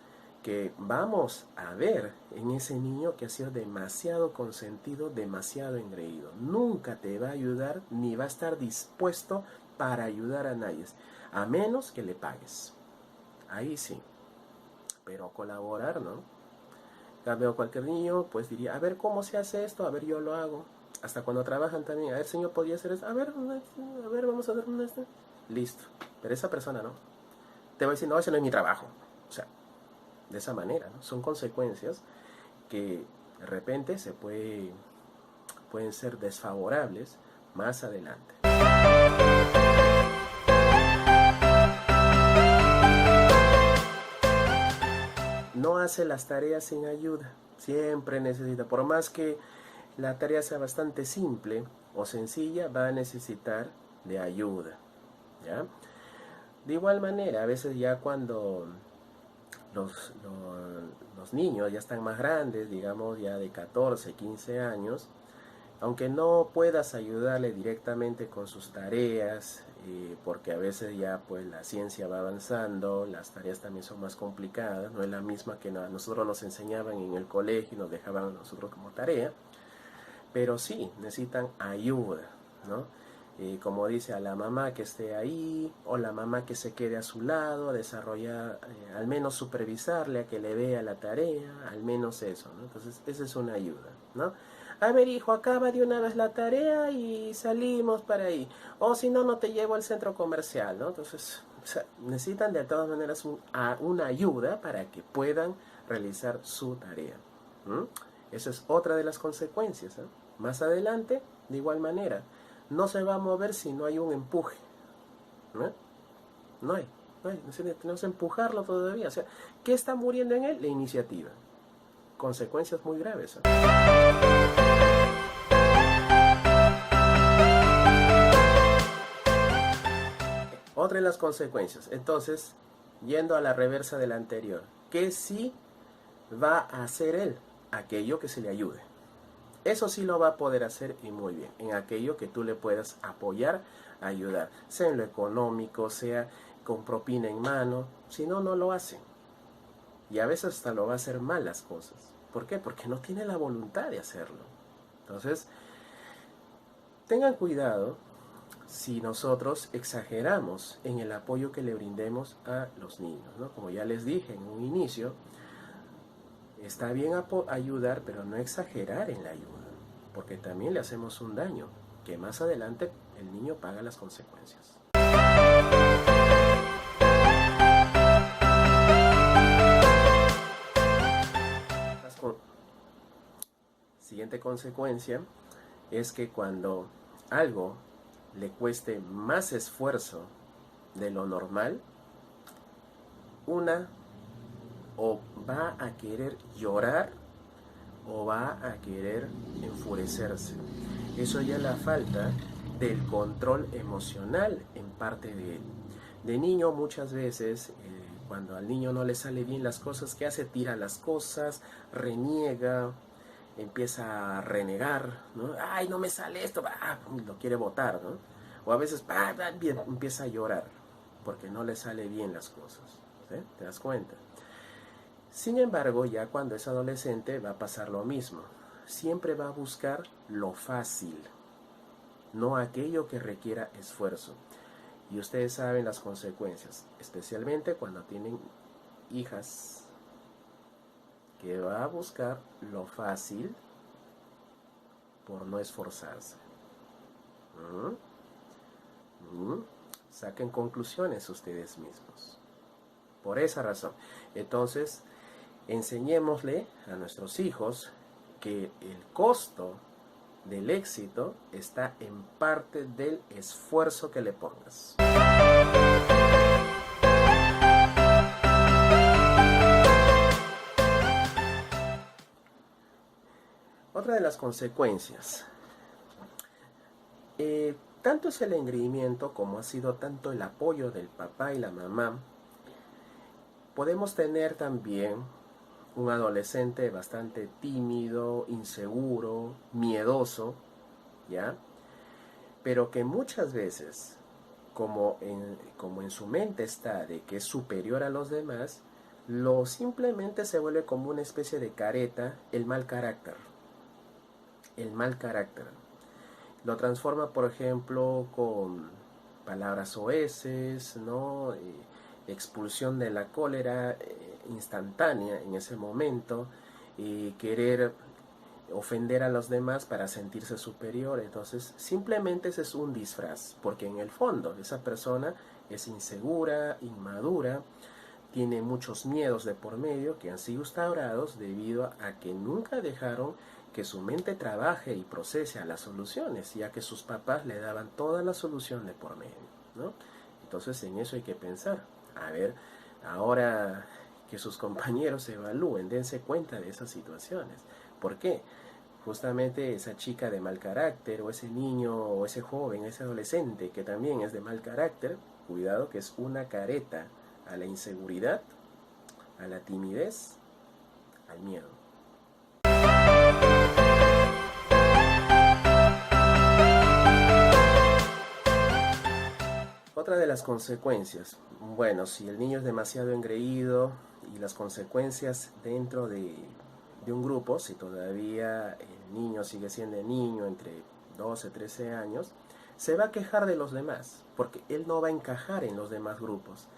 A: que vamos a ver en ese niño que ha sido demasiado consentido, demasiado engreído. Nunca te va a ayudar ni va a estar dispuesto para ayudar a nadie, a menos que le pagues. Ahí sí. Pero colaborar, ¿no? Cambio, cualquier niño pues diría, a ver cómo se hace esto, a ver yo lo hago. Hasta cuando trabajan también, a ver señor, podría hacer esto, a ver, vamos a hacer esto. Listo. Pero esa persona no. Te va a decir, no, ese no es mi trabajo. O sea, de esa manera, ¿no? Son consecuencias que de repente pueden ser desfavorables más adelante. No hace las tareas sin ayuda, siempre necesita, por más que la tarea sea bastante simple o sencilla, va a necesitar de ayuda, ¿ya? De igual manera, a veces ya cuando los niños ya están más grandes, digamos ya de 14, 15 años, aunque no puedas ayudarle directamente con sus tareas, porque a veces ya pues la ciencia va avanzando, las tareas también son más complicadas, no es la misma que a nosotros nos enseñaban en el colegio y nos dejaban a nosotros como tarea, pero sí necesitan ayuda, ¿no? Como dice, a la mamá que esté ahí, o la mamá que se quede a su lado, a desarrollar, al menos supervisarle, a que le vea la tarea, al menos eso, ¿no? Entonces, esa es una ayuda, ¿no? A ver, hijo, acaba de una vez la tarea y salimos para ahí. O si no, no te llevo al centro comercial, ¿no? Entonces, o sea, necesitan de todas maneras una ayuda para que puedan realizar su tarea. Esa es otra de las consecuencias, ¿eh? Más adelante, de igual manera, no se va a mover si no hay un empuje, ¿no? No hay, tenemos que empujarlo todavía. O sea, ¿qué está muriendo en él? La iniciativa. Consecuencias muy graves, ¿eh? Otra de las consecuencias. Entonces, yendo a la reversa de la anterior, ¿qué sí va a hacer él aquello que se le ayude. Eso sí lo va a poder hacer y muy bien, en aquello que tú le puedas apoyar, ayudar, sea en lo económico, sea con propina en mano, si no, no lo hace. Y a veces hasta lo va a hacer mal las cosas. ¿Por qué? Porque no tiene la voluntad de hacerlo. Entonces, tengan cuidado si nosotros exageramos en el apoyo que le brindemos a los niños, ¿no? Como ya les dije en un inicio, está bien ayudar, pero no exagerar en la ayuda, porque también le hacemos un daño, que más adelante el niño paga las consecuencias. La siguiente consecuencia es que cuando algo le cueste más esfuerzo de lo normal, una o va a querer llorar o va a querer enfurecerse. Eso ya es la falta del control emocional en parte de él. De niño muchas veces, cuando al niño no le sale bien las cosas, ¿qué hace? Tira las cosas, reniega, empieza a renegar, ¿no? ¡Ay, no me sale esto! ¡Ah! Lo quiere botar, ¿no? O a veces empieza a llorar porque no le sale bien las cosas. ¿Sí? ¿Te das cuenta? Sin embargo, ya cuando es adolescente va a pasar lo mismo. Siempre va a buscar lo fácil, no aquello que requiera esfuerzo. Y ustedes saben las consecuencias, especialmente cuando tienen hijas, que va a buscar lo fácil por no esforzarse. Saquen conclusiones ustedes mismos. Por esa razón. Entonces, enseñémosle a nuestros hijos que el costo del éxito está en parte del esfuerzo que le pongas. Otra de las consecuencias, tanto es el engreimiento como ha sido tanto el apoyo del papá y la mamá, podemos tener también un adolescente bastante tímido, inseguro, miedoso, ¿ya? Pero que muchas veces, como en su mente está de que es superior a los demás, lo simplemente se vuelve como una especie de careta, el mal carácter. El mal carácter. Lo transforma, por ejemplo, con palabras soeces, ¿no? Expulsión de la cólera instantánea en ese momento, querer ofender a los demás para sentirse superior. Entonces, simplemente ese es un disfraz, porque en el fondo esa persona es insegura, inmadura, tiene muchos miedos de por medio que han sido instaurados debido a que nunca dejaron que su mente trabaje y procese a las soluciones, ya que sus papás le daban toda la solución de por medio, ¿no? Entonces en eso hay que pensar. A ver, ahora que sus compañeros se evalúen, dense cuenta de esas situaciones. ¿Por qué? Justamente esa chica de mal carácter, o ese niño, o ese joven, ese adolescente que también es de mal carácter, cuidado que es una careta a la inseguridad, a la timidez, al miedo. Otra de las consecuencias, bueno, si el niño es demasiado engreído y las consecuencias dentro de un grupo, si todavía el niño sigue siendo niño entre 12, 13 años, se va a quejar de los demás, porque él no va a encajar en los demás grupos.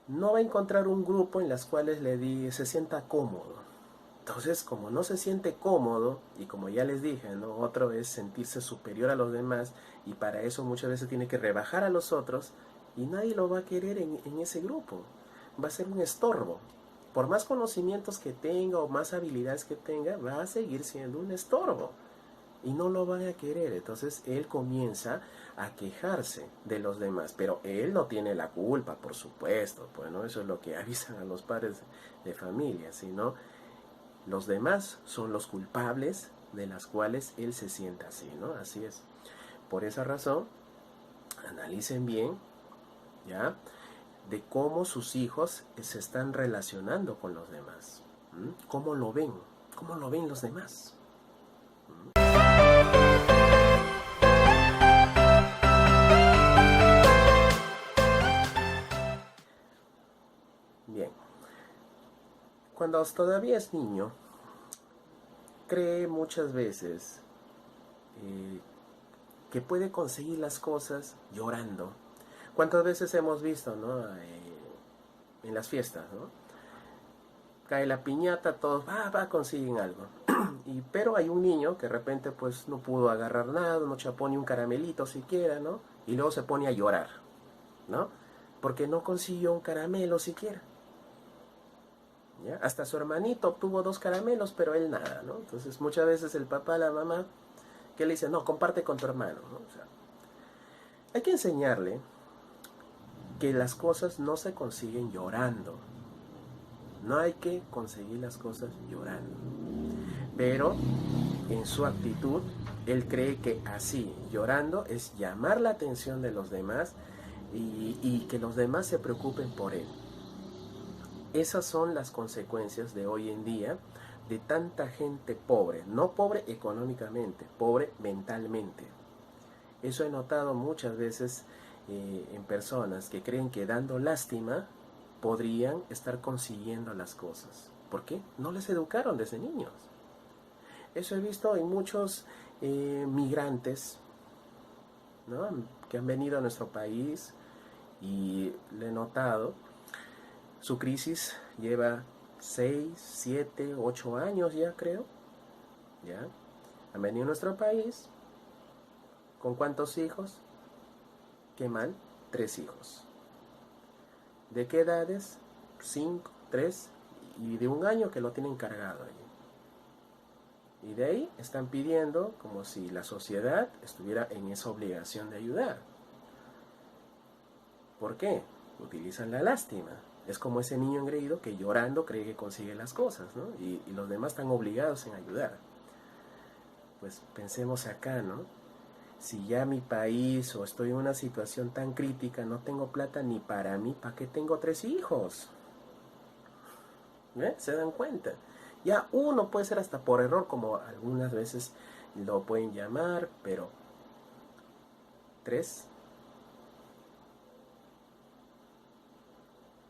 A: No va a encontrar un grupo en las cuales se sienta cómodo. Entonces, como no se siente cómodo, y como ya les dije, ¿no? Otro es sentirse superior a los demás, y para eso muchas veces tiene que rebajar a los otros, y nadie lo va a querer en ese grupo. Va a ser un estorbo. Por más conocimientos que tenga o más habilidades que tenga, va a seguir siendo un estorbo. Y no lo van a querer. Entonces él comienza a quejarse de los demás. Pero él no tiene la culpa, por supuesto. Bueno, eso es lo que avisan a los padres de familia, sino los demás son los culpables de las cuales él se sienta así, ¿no? Así es. Por esa razón, analicen bien, ¿ya? De cómo sus hijos se están relacionando con los demás. ¿Cómo lo ven? ¿Cómo lo ven los demás? Bien, cuando todavía es niño, cree muchas veces eh, que puede conseguir las cosas llorando. ¿Cuántas veces hemos visto, ¿no? En las fiestas, ¿no? Cae la piñata, todos consiguen algo. Pero hay un niño que de repente pues no pudo agarrar nada, no chapó ni un caramelito siquiera, ¿no? Y luego se pone a llorar, ¿no? Porque no consiguió un caramelo siquiera. ¿Ya? Hasta su hermanito obtuvo 2 caramelos, pero él nada, ¿no? Entonces muchas veces el papá, la mamá, que le dice, no, comparte con tu hermano, ¿no? O sea, hay que enseñarle que las cosas no se consiguen llorando. No hay que conseguir las cosas llorando. Pero en su actitud, él cree que así, llorando, es llamar la atención de los demás y que los demás se preocupen por él. Esas son las consecuencias de hoy en día de tanta gente pobre. No pobre económicamente, pobre mentalmente. Eso he notado muchas veces en personas que creen que dando lástima podrían estar consiguiendo las cosas. ¿Por qué? No les educaron desde niños. Eso he visto en muchos migrantes, ¿no? Que han venido a nuestro país y le he notado. Su crisis lleva 6, 7, 8 años ya, creo. ¿Ya? Han venido a nuestro país. ¿Con cuántos hijos? Qué mal, 3 hijos. ¿De qué edades? 5, 3 y de 1 año que lo tienen cargado allí. Y de ahí están pidiendo como si la sociedad estuviera en esa obligación de ayudar. ¿Por qué? Utilizan la lástima. Es como ese niño engreído que llorando cree que consigue las cosas, ¿no? Y los demás están obligados en ayudar. Pues pensemos acá, ¿no? Si ya mi país o estoy en una situación tan crítica, no tengo plata ni para mí, ¿para qué tengo 3 hijos? ¿Se dan cuenta? Ya uno puede ser hasta por error, como algunas veces lo pueden llamar, pero 3,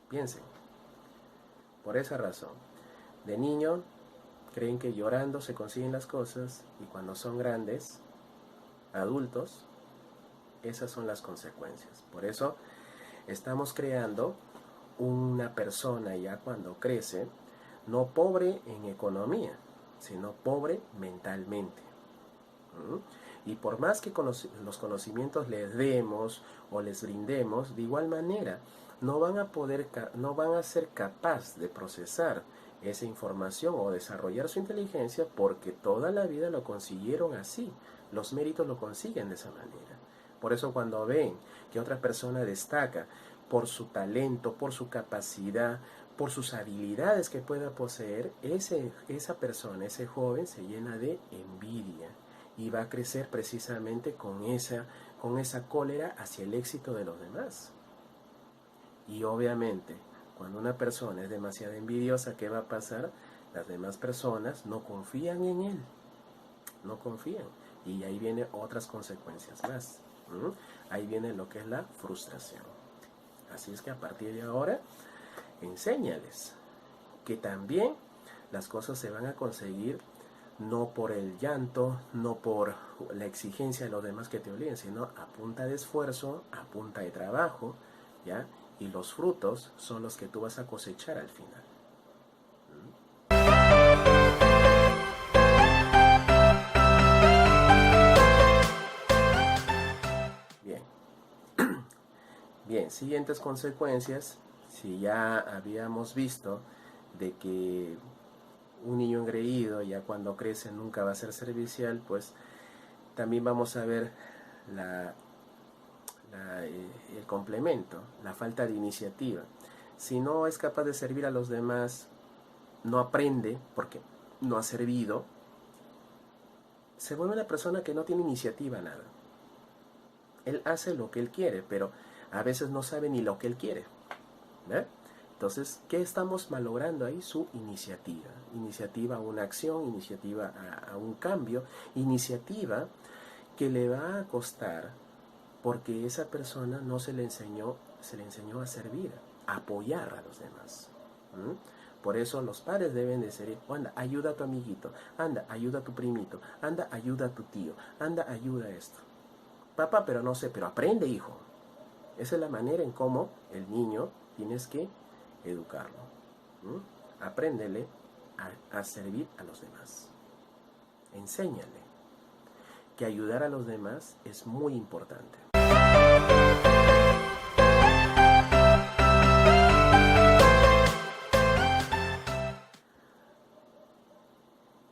A: piensen. Por esa razón, de niño creen que llorando se consiguen las cosas y cuando son grandes, adultos, esas son las consecuencias. Por eso estamos creando una persona ya cuando crece, no pobre en economía, sino pobre mentalmente. Y por más que los conocimientos les demos o les brindemos, de igual manera no van a ser capaces de procesar esa información o desarrollar su inteligencia porque toda la vida lo consiguieron así. Los méritos lo consiguen de esa manera. Por eso cuando ven que otra persona destaca por su talento, por su capacidad, por sus habilidades que pueda poseer, esa persona, ese joven se llena de envidia y va a crecer precisamente con esa cólera hacia el éxito de los demás. Y obviamente, cuando una persona es demasiado envidiosa, ¿qué va a pasar? Las demás personas no confían en él, no confían. Y ahí vienen otras consecuencias más. Ahí viene lo que es la frustración. Así es que a partir de ahora, enséñales que también las cosas se van a conseguir no por el llanto, no por la exigencia de los demás que te obliguen, sino a punta de esfuerzo, a punta de trabajo, ¿ya? Y los frutos son los que tú vas a cosechar al final. Bien. Bien, siguientes consecuencias. Si ya habíamos visto de que un niño engreído ya cuando crece nunca va a ser servicial, pues también vamos a ver el complemento, la falta de iniciativa. Si no es capaz de servir a los demás, no aprende porque no ha servido, se vuelve una persona que no tiene iniciativa nada. Él hace lo que él quiere, pero a veces no sabe ni lo que él quiere. Entonces, ¿qué estamos malogrando ahí? Su iniciativa. Iniciativa a una acción, iniciativa a un cambio, iniciativa que le va a costar porque esa persona no se le enseñó a servir, a apoyar a los demás. ¿Mm? Por eso los padres deben de ser, anda, ayuda a tu amiguito, anda, ayuda a tu primito, anda, ayuda a tu tío, anda, ayuda a esto. Papá, pero no sé, pero aprende, hijo. Esa es la manera en cómo el niño tienes que educarlo. ¿Mm? Apréndele a servir a los demás. Enséñale que ayudar a los demás es muy importante.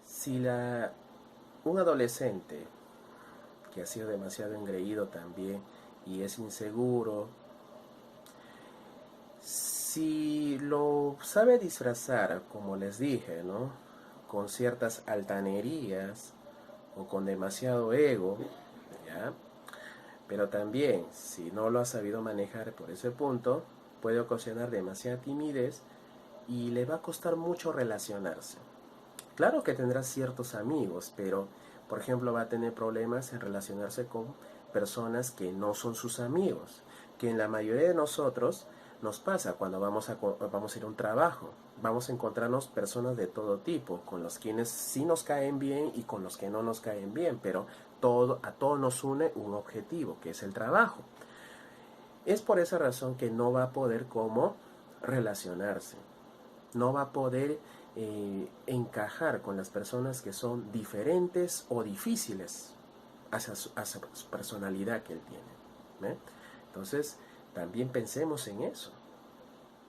A: Si un adolescente que ha sido demasiado engreído también y es inseguro, si lo sabe disfrazar, como les dije, ¿no? Con ciertas altanerías o con demasiado ego, ¿ya? Pero también, si no lo ha sabido manejar por ese punto, puede ocasionar demasiada timidez y le va a costar mucho relacionarse. Claro que tendrá ciertos amigos, pero por ejemplo va a tener problemas en relacionarse con personas que no son sus amigos, que en la mayoría de nosotros nos pasa cuando vamos a ir a un trabajo. Vamos a encontrarnos personas de todo tipo, con los quienes sí nos caen bien y con los que no nos caen bien, pero a todos nos une un objetivo, que es el trabajo. Es por esa razón que no va a poder relacionarse, no va a poder encajar con las personas que son diferentes o difíciles hacia su personalidad que él tiene. Entonces, también pensemos en eso.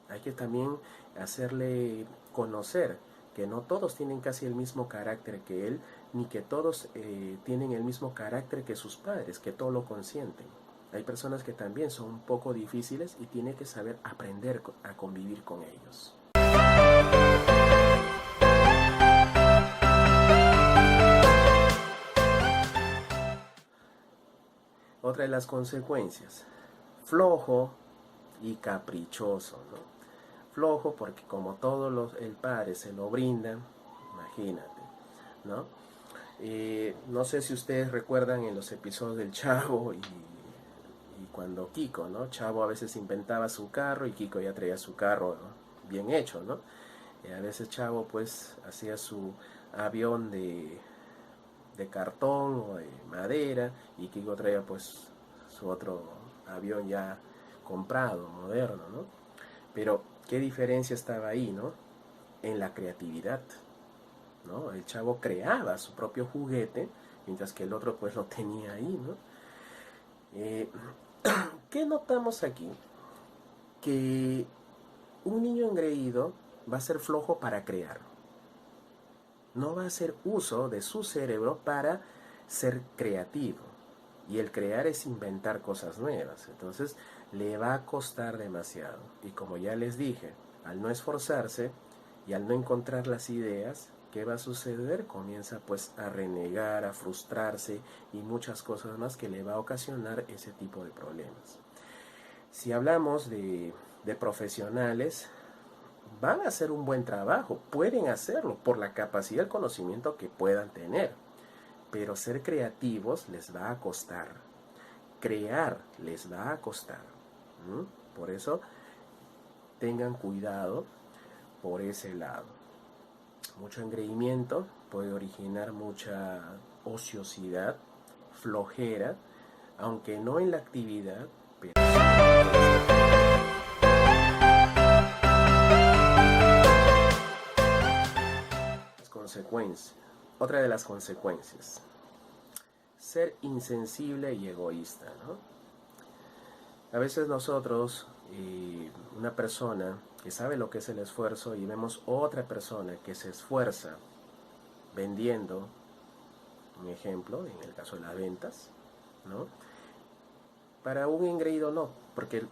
A: Hay que también hacerle conocer que no todos tienen casi el mismo carácter que él, ni que todos tienen el mismo carácter que sus padres, que todo lo consienten. Hay personas que también son un poco difíciles y tiene que saber aprender a convivir con ellos. Otra de las consecuencias, flojo y caprichoso, ¿no? Flojo porque como el padre se lo brinda, imagínate, ¿no? No sé si ustedes recuerdan en los episodios del Chavo y cuando Kiko, ¿no? Chavo a veces inventaba su carro y Kiko ya traía su carro, ¿no? Bien hecho, ¿no? A veces Chavo pues hacía su avión de cartón o de madera y Kiko traía pues su otro avión ya comprado, moderno, ¿no? Pero qué diferencia estaba ahí, ¿no? En la creatividad, ¿no? El Chavo creaba su propio juguete mientras que el otro pues lo tenía ahí, ¿no? ¿Qué notamos aquí? Que un niño engreído va a ser flojo para crear. No va a hacer uso de su cerebro para ser creativo. Y el crear es inventar cosas nuevas. Entonces le va a costar demasiado. Y como ya les dije, al no esforzarse y al no encontrar las ideas, ¿qué va a suceder? Comienza pues a renegar, a frustrarse y muchas cosas más que le va a ocasionar ese tipo de problemas. Si hablamos de profesionales, van a hacer un buen trabajo, pueden hacerlo por la capacidad y el conocimiento que puedan tener, pero ser creativos les va a costar, crear les va a costar. Por eso tengan cuidado por ese lado. Mucho engreimiento puede originar mucha ociosidad, flojera, aunque no en la actividad, pero consecuencias. Otra de las consecuencias, ser insensible y egoísta, ¿no? A veces nosotros, una persona que sabe lo que es el esfuerzo y vemos otra persona que se esfuerza vendiendo, un ejemplo, en el caso de las ventas, ¿no? Para un engreído no, porque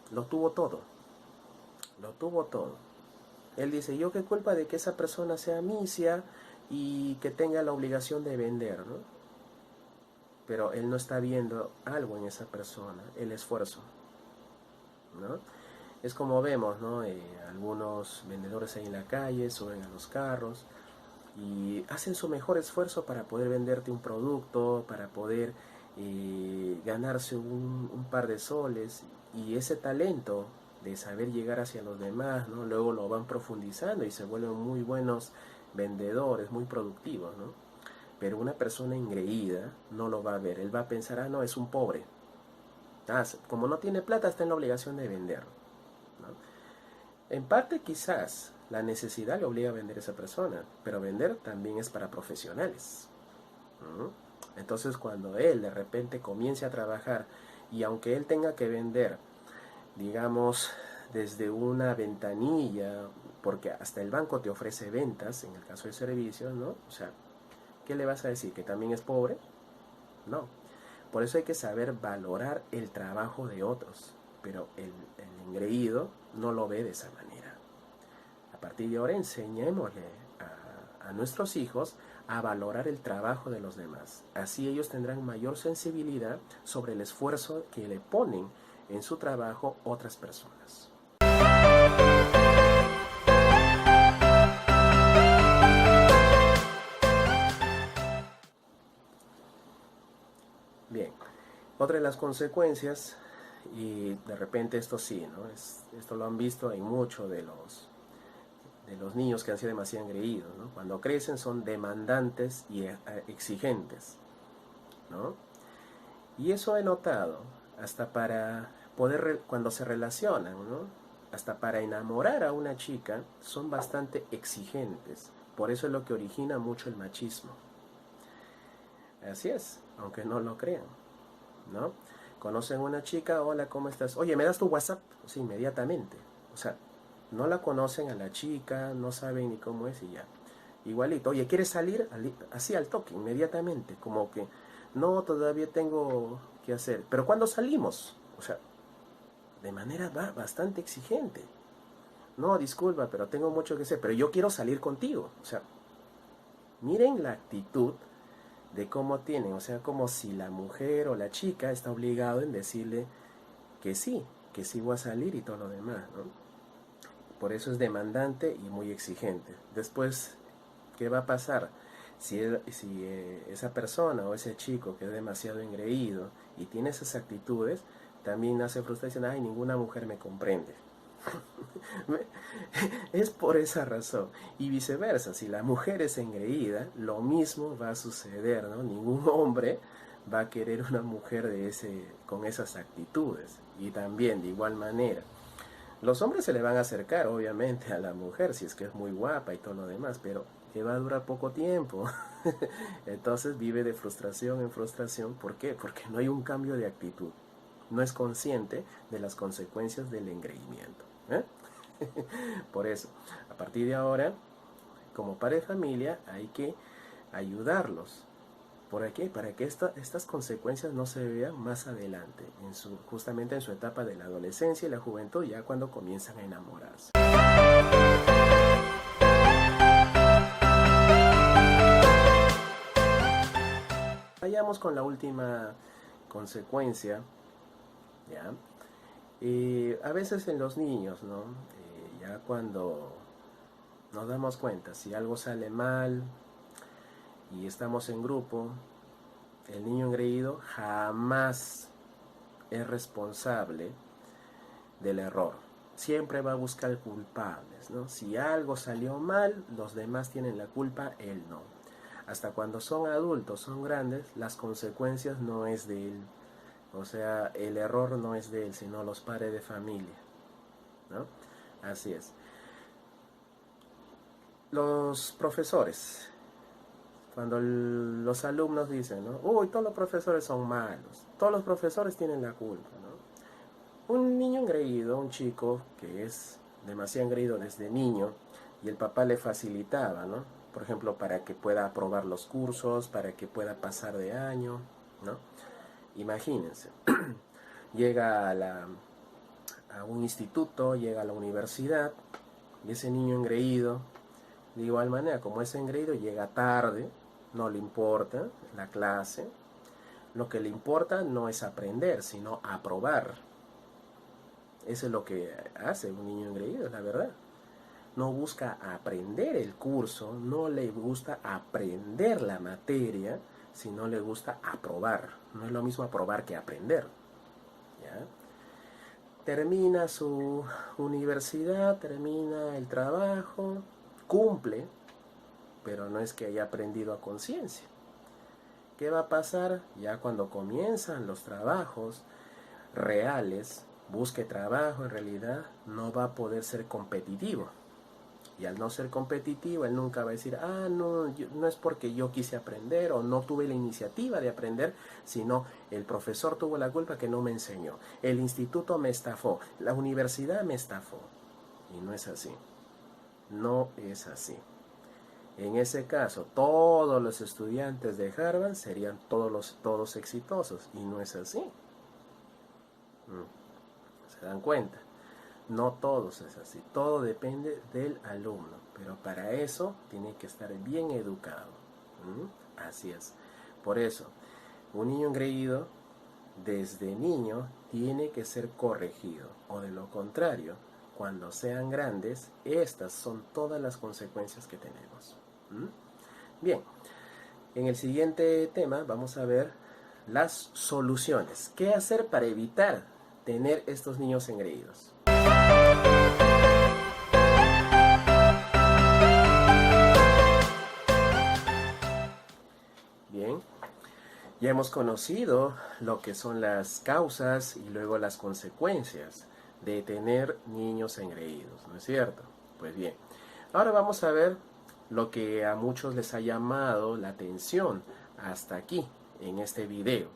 A: lo tuvo todo, lo tuvo todo. Él dice, ¿yo qué culpa de que esa persona sea misia y que tenga la obligación de vender, ¿no? Pero él no está viendo algo en esa persona, el esfuerzo, ¿no? Es como vemos, ¿no? Algunos vendedores ahí en la calle suben a los carros y hacen su mejor esfuerzo para poder venderte un producto, para poder ganarse un par de soles, y ese talento de saber llegar hacia los demás, ¿no? Luego lo van profundizando y se vuelven muy buenos vendedores, muy productivos, ¿no? Pero una persona engreída no lo va a ver, él va a pensar, ah, no, es un pobre. Como no tiene plata, está en la obligación de vender, ¿no? En parte quizás la necesidad le obliga a vender a esa persona, pero vender también es para profesionales, ¿no? Entonces cuando él de repente comience a trabajar, y aunque él tenga que vender, digamos, desde una ventanilla, porque hasta el banco te ofrece ventas en el caso de servicios, ¿no? O sea, ¿qué le vas a decir? ¿Que también es pobre? No. Por eso hay que saber valorar el trabajo de otros, pero el engreído no lo ve de esa manera. A partir de ahora enseñémosle a nuestros hijos a valorar el trabajo de los demás. Así ellos tendrán mayor sensibilidad sobre el esfuerzo que le ponen en su trabajo otras personas. Bien, otra de las consecuencias, y de repente esto sí, ¿no? Esto lo han visto en muchos de los niños que han sido demasiado engreídos, ¿no? Cuando crecen son demandantes y exigentes, ¿no? Y eso he notado, hasta para poder, cuando se relacionan, ¿no? Hasta para enamorar a una chica, son bastante exigentes. Por eso es lo que origina mucho el machismo. Así es, aunque no lo crean, ¿no? Conocen a una chica, hola, ¿cómo estás? Oye, ¿me das tu WhatsApp? Sí, inmediatamente. O sea, no la conocen a la chica, no saben ni cómo es y ya. Igualito, oye, ¿quieres salir? Así al toque, inmediatamente. Como que, no, todavía tengo que hacer. Pero ¿cuándo salimos? O sea, de manera bastante exigente. No, disculpa, pero tengo mucho que hacer. Pero yo quiero salir contigo. O sea, miren la actitud de cómo tienen. O sea, como si la mujer o la chica está obligado en decirle que sí voy a salir y todo lo demás, ¿no? Por eso es demandante y muy exigente. Después, ¿qué va a pasar? Si esa persona o ese chico que es demasiado engreído y tiene esas actitudes, también nace frustración, ay, ninguna mujer me comprende. Es por esa razón. Y viceversa, si la mujer es engreída, lo mismo va a suceder, ¿no? Ningún hombre va a querer una mujer con esas actitudes. Y también, de igual manera, los hombres se le van a acercar, obviamente, a la mujer si es que es muy guapa y todo lo demás, pero que va a durar poco tiempo. Entonces vive de frustración en frustración. ¿Por qué? Porque no hay un cambio de actitud. No es consciente de las consecuencias del engreimiento, ¿eh? Por eso, a partir de ahora, como padre de familia, hay que ayudarlos. ¿Por qué? Para que estas consecuencias no se vean más adelante, justamente en su etapa de la adolescencia y la juventud, ya cuando comienzan a enamorarse. Vayamos con la última consecuencia, ¿ya? A veces en los niños, ¿no? Ya cuando nos damos cuenta, si algo sale mal y estamos en grupo, el niño engreído jamás es responsable del error. Siempre va a buscar culpables, ¿no? Si algo salió mal, los demás tienen la culpa, él no. Hasta cuando son adultos, son grandes, las consecuencias no es de él. O sea, el error no es de él, sino los padres de familia, ¿no? Así es. Los profesores, cuando los alumnos dicen, ¿no? Uy, todos los profesores son malos, todos los profesores tienen la culpa, ¿no? Un niño engreído, un chico que es demasiado engreído desde niño y el papá le facilitaba, ¿no? Por ejemplo, para que pueda aprobar los cursos, para que pueda pasar de año, ¿no? Imagínense, llega a un instituto, llega a la universidad y ese niño engreído, de igual manera, como es engreído, llega tarde, no le importa la clase, lo que le importa no es aprender, sino aprobar. Eso es lo que hace un niño engreído, la verdad. No busca aprender el curso, no le gusta aprender la materia, sino le gusta aprobar. No es lo mismo aprobar que aprender. ¿Ya? Termina su universidad, termina el trabajo, cumple, pero no es que haya aprendido a conciencia. ¿Qué va a pasar? Ya cuando comienzan los trabajos reales, busque trabajo, en realidad no va a poder ser competitivo. Y al no ser competitivo, él nunca va a decir, no, no es porque yo quise aprender o no tuve la iniciativa de aprender, sino el profesor tuvo la culpa que no me enseñó. El instituto me estafó, la universidad me estafó. Y no es así. No es así. En ese caso, todos los estudiantes de Harvard serían todos exitosos. Y no es así. ¿Se dan cuenta? No todos es así, todo depende del alumno, pero para eso tiene que estar bien educado. Así es. Por eso, un niño engreído desde niño tiene que ser corregido, o de lo contrario, cuando sean grandes, estas son todas las consecuencias que tenemos. Bien, en el siguiente tema vamos a ver las soluciones. ¿Qué hacer para evitar tener estos niños engreídos? Bien, ya hemos conocido lo que son las causas y luego las consecuencias de tener niños engreídos, ¿no es cierto? Pues bien, ahora vamos a ver lo que a muchos les ha llamado la atención hasta aquí, en este video.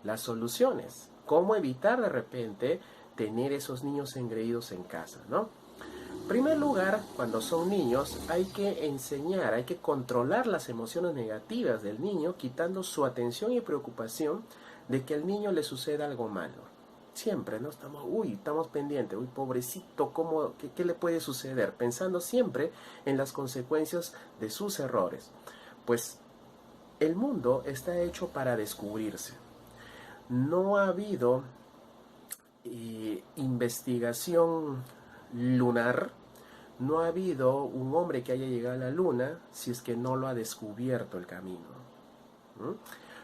A: Las soluciones, cómo evitar de repente tener esos niños engreídos en casa, ¿no? En primer lugar, cuando son niños, hay que enseñar, hay que controlar las emociones negativas del niño, quitando su atención y preocupación de que al niño le suceda algo malo. Siempre, ¿no? Estamos pendientes, pobrecito, qué le puede suceder? Pensando siempre en las consecuencias de sus errores. Pues el mundo está hecho para descubrirse. No ha habido investigación lunar, no ha habido un hombre que haya llegado a la luna si es que no lo ha descubierto el camino.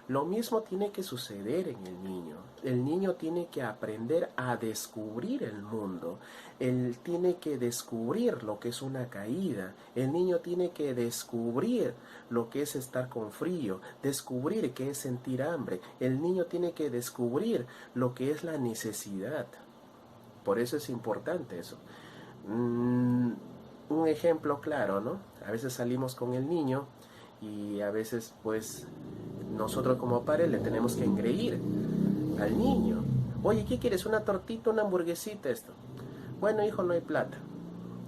A: Lo mismo tiene que suceder en el niño. El niño tiene que aprender a descubrir el mundo. Él tiene que descubrir lo que es una caída. El niño tiene que descubrir lo que es estar con frío, descubrir qué es sentir hambre. El niño tiene que descubrir lo que es la necesidad. Por eso es importante eso. Un ejemplo claro, ¿no? A veces salimos con el niño y a veces pues nosotros como padres le tenemos que engreír al niño. Oye, ¿qué quieres? ¿Una tortita, una hamburguesita, esto? Bueno, hijo, no hay plata.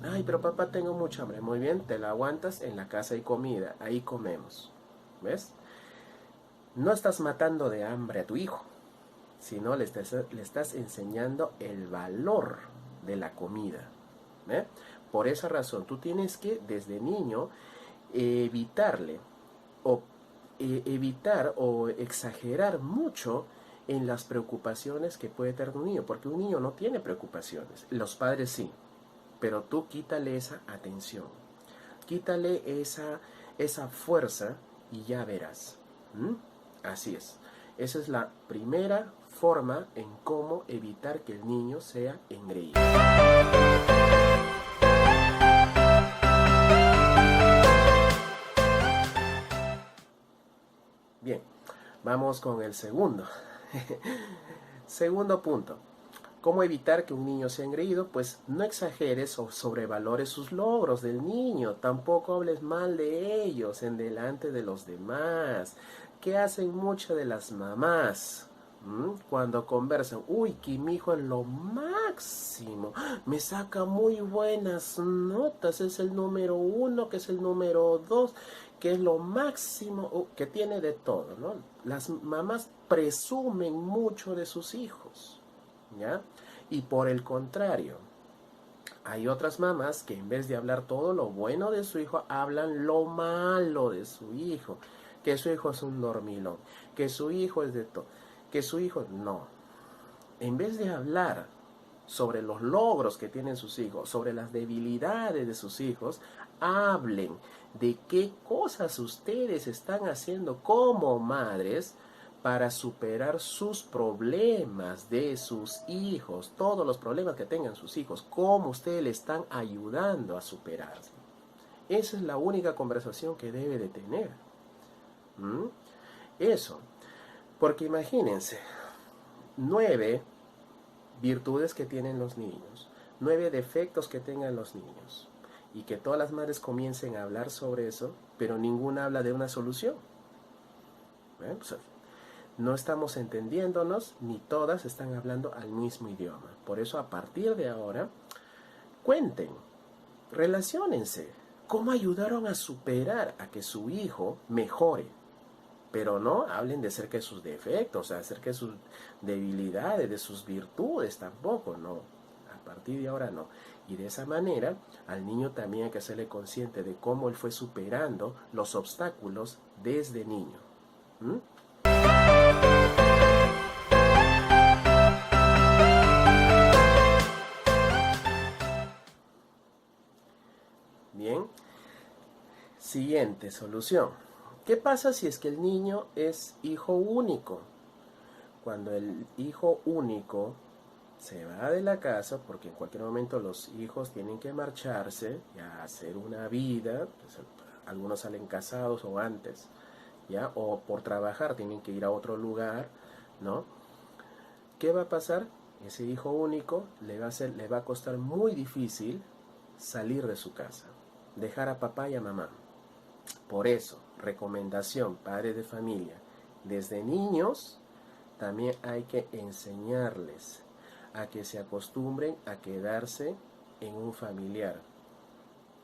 A: Ay, pero papá, tengo mucha hambre. Muy bien, te la aguantas, en la casa hay comida, ahí comemos. ¿Ves? No estás matando de hambre a tu hijo, sino le estás enseñando el valor de la comida. Por esa razón, tú tienes que desde niño evitar o exagerar mucho en las preocupaciones que puede tener un niño, porque un niño no tiene preocupaciones, los padres sí, pero tú quítale esa atención, quítale esa fuerza y ya verás. Así es. Esa es la primera forma en cómo evitar que el niño sea engreído. Bien, vamos con el segundo. Segundo punto. ¿Cómo evitar que un niño sea engreído? Pues no exageres o sobrevalores sus logros del niño. Tampoco hables mal de ellos en delante de los demás. ¿Qué hacen muchas de las mamás? Cuando conversan, que mi hijo es lo máximo, me saca muy buenas notas, es el número 1, que es el número 2, que es lo máximo, que tiene de todo, ¿no? Las mamás presumen mucho de sus hijos, ¿ya? Y por el contrario, hay otras mamás que en vez de hablar todo lo bueno de su hijo, hablan lo malo de su hijo, que su hijo es un dormilón, que su hijo es de todo, que su hijo no. En vez de hablar sobre los logros que tienen sus hijos, sobre las debilidades de sus hijos. Hablen de qué cosas ustedes están haciendo como madres para superar sus problemas de sus hijos, todos los problemas que tengan sus hijos, cómo ustedes le están ayudando a superarse. Esa es la única conversación que debe de tener. Eso, porque imagínense, 9 virtudes que tienen los niños, 9 defectos que tengan los niños, y que todas las madres comiencen a hablar sobre eso, pero ninguna habla de una solución. Pues, no estamos entendiéndonos, ni todas están hablando al mismo idioma. Por eso, a partir de ahora, cuenten, relaciónense, cómo ayudaron a superar a que su hijo mejore. Pero no hablen de acerca de sus defectos, acerca de sus debilidades, de sus virtudes, tampoco, no. A partir de ahora no. Y de esa manera, al niño también hay que hacerle consciente de cómo él fue superando los obstáculos desde niño. Bien. Siguiente solución. ¿Qué pasa si es que el niño es hijo único? Cuando el hijo único se va de la casa, porque en cualquier momento los hijos tienen que marcharse y a hacer una vida, pues, algunos salen casados o antes, ¿ya? O por trabajar tienen que ir a otro lugar, ¿no? ¿Qué va a pasar? Ese hijo único le va a costar muy difícil salir de su casa, dejar a papá y a mamá. Por eso, recomendación, padres de familia, desde niños también hay que enseñarles a que se acostumbren a quedarse en un familiar.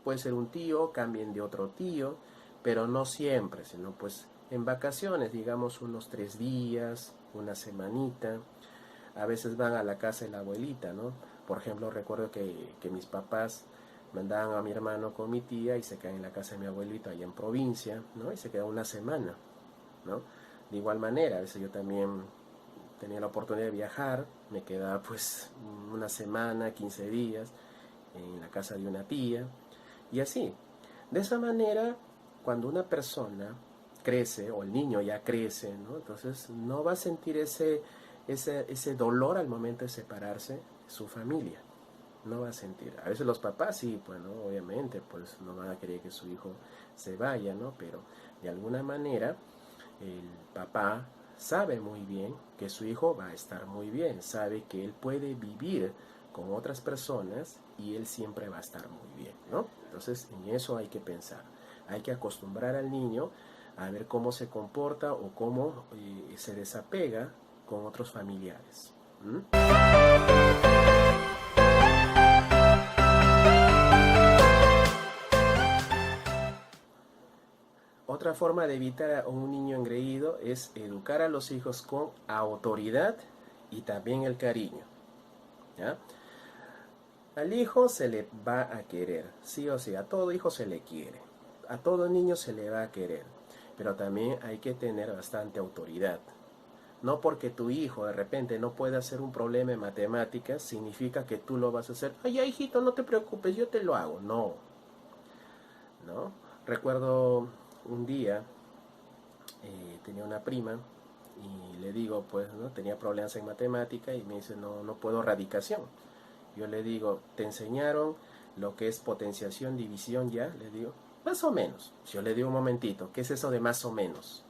A: Puede ser un tío, cambien de otro tío, pero no siempre, sino pues en vacaciones, digamos unos 3 días, una semanita. A veces van a la casa de la abuelita, ¿no? Por ejemplo, recuerdo que mis papás mandaban a mi hermano con mi tía y se quedan en la casa de mi abuelito allá en provincia, ¿no? Y se queda una semana, ¿no? De igual manera, a veces yo también tenía la oportunidad de viajar, me quedaba pues una semana, 15 días en la casa de una tía, y así. De esa manera, cuando una persona crece, o el niño ya crece, ¿no? Entonces no va a sentir ese dolor al momento de separarse de su familia. No va a sentir. A veces los papás sí, pues, ¿no? Obviamente, pues no van a querer que su hijo se vaya, ¿no? Pero de alguna manera el papá sabe muy bien que su hijo va a estar muy bien, sabe que él puede vivir con otras personas y él siempre va a estar muy bien, ¿no? Entonces en eso hay que pensar. Hay que acostumbrar al niño a ver cómo se comporta o cómo se desapega con otros familiares. Otra forma de evitar a un niño engreído es educar a los hijos con autoridad y también el cariño, ¿ya? Al hijo se le va a querer, sí o sí, a todo hijo se le quiere, a todo niño se le va a querer, pero también hay que tener bastante autoridad. No porque tu hijo de repente no pueda hacer un problema en matemáticas, significa que tú lo vas a hacer. Ay, hijito, no te preocupes, yo te lo hago. No, ¿no? Recuerdo un día, tenía una prima y le digo, pues, ¿no? Tenía problemas en matemática y me dice, no puedo radicación. Yo le digo, ¿te enseñaron lo que es potenciación, división ya? Le digo, más o menos. Yo le digo un momentito, ¿qué es eso de más o menos?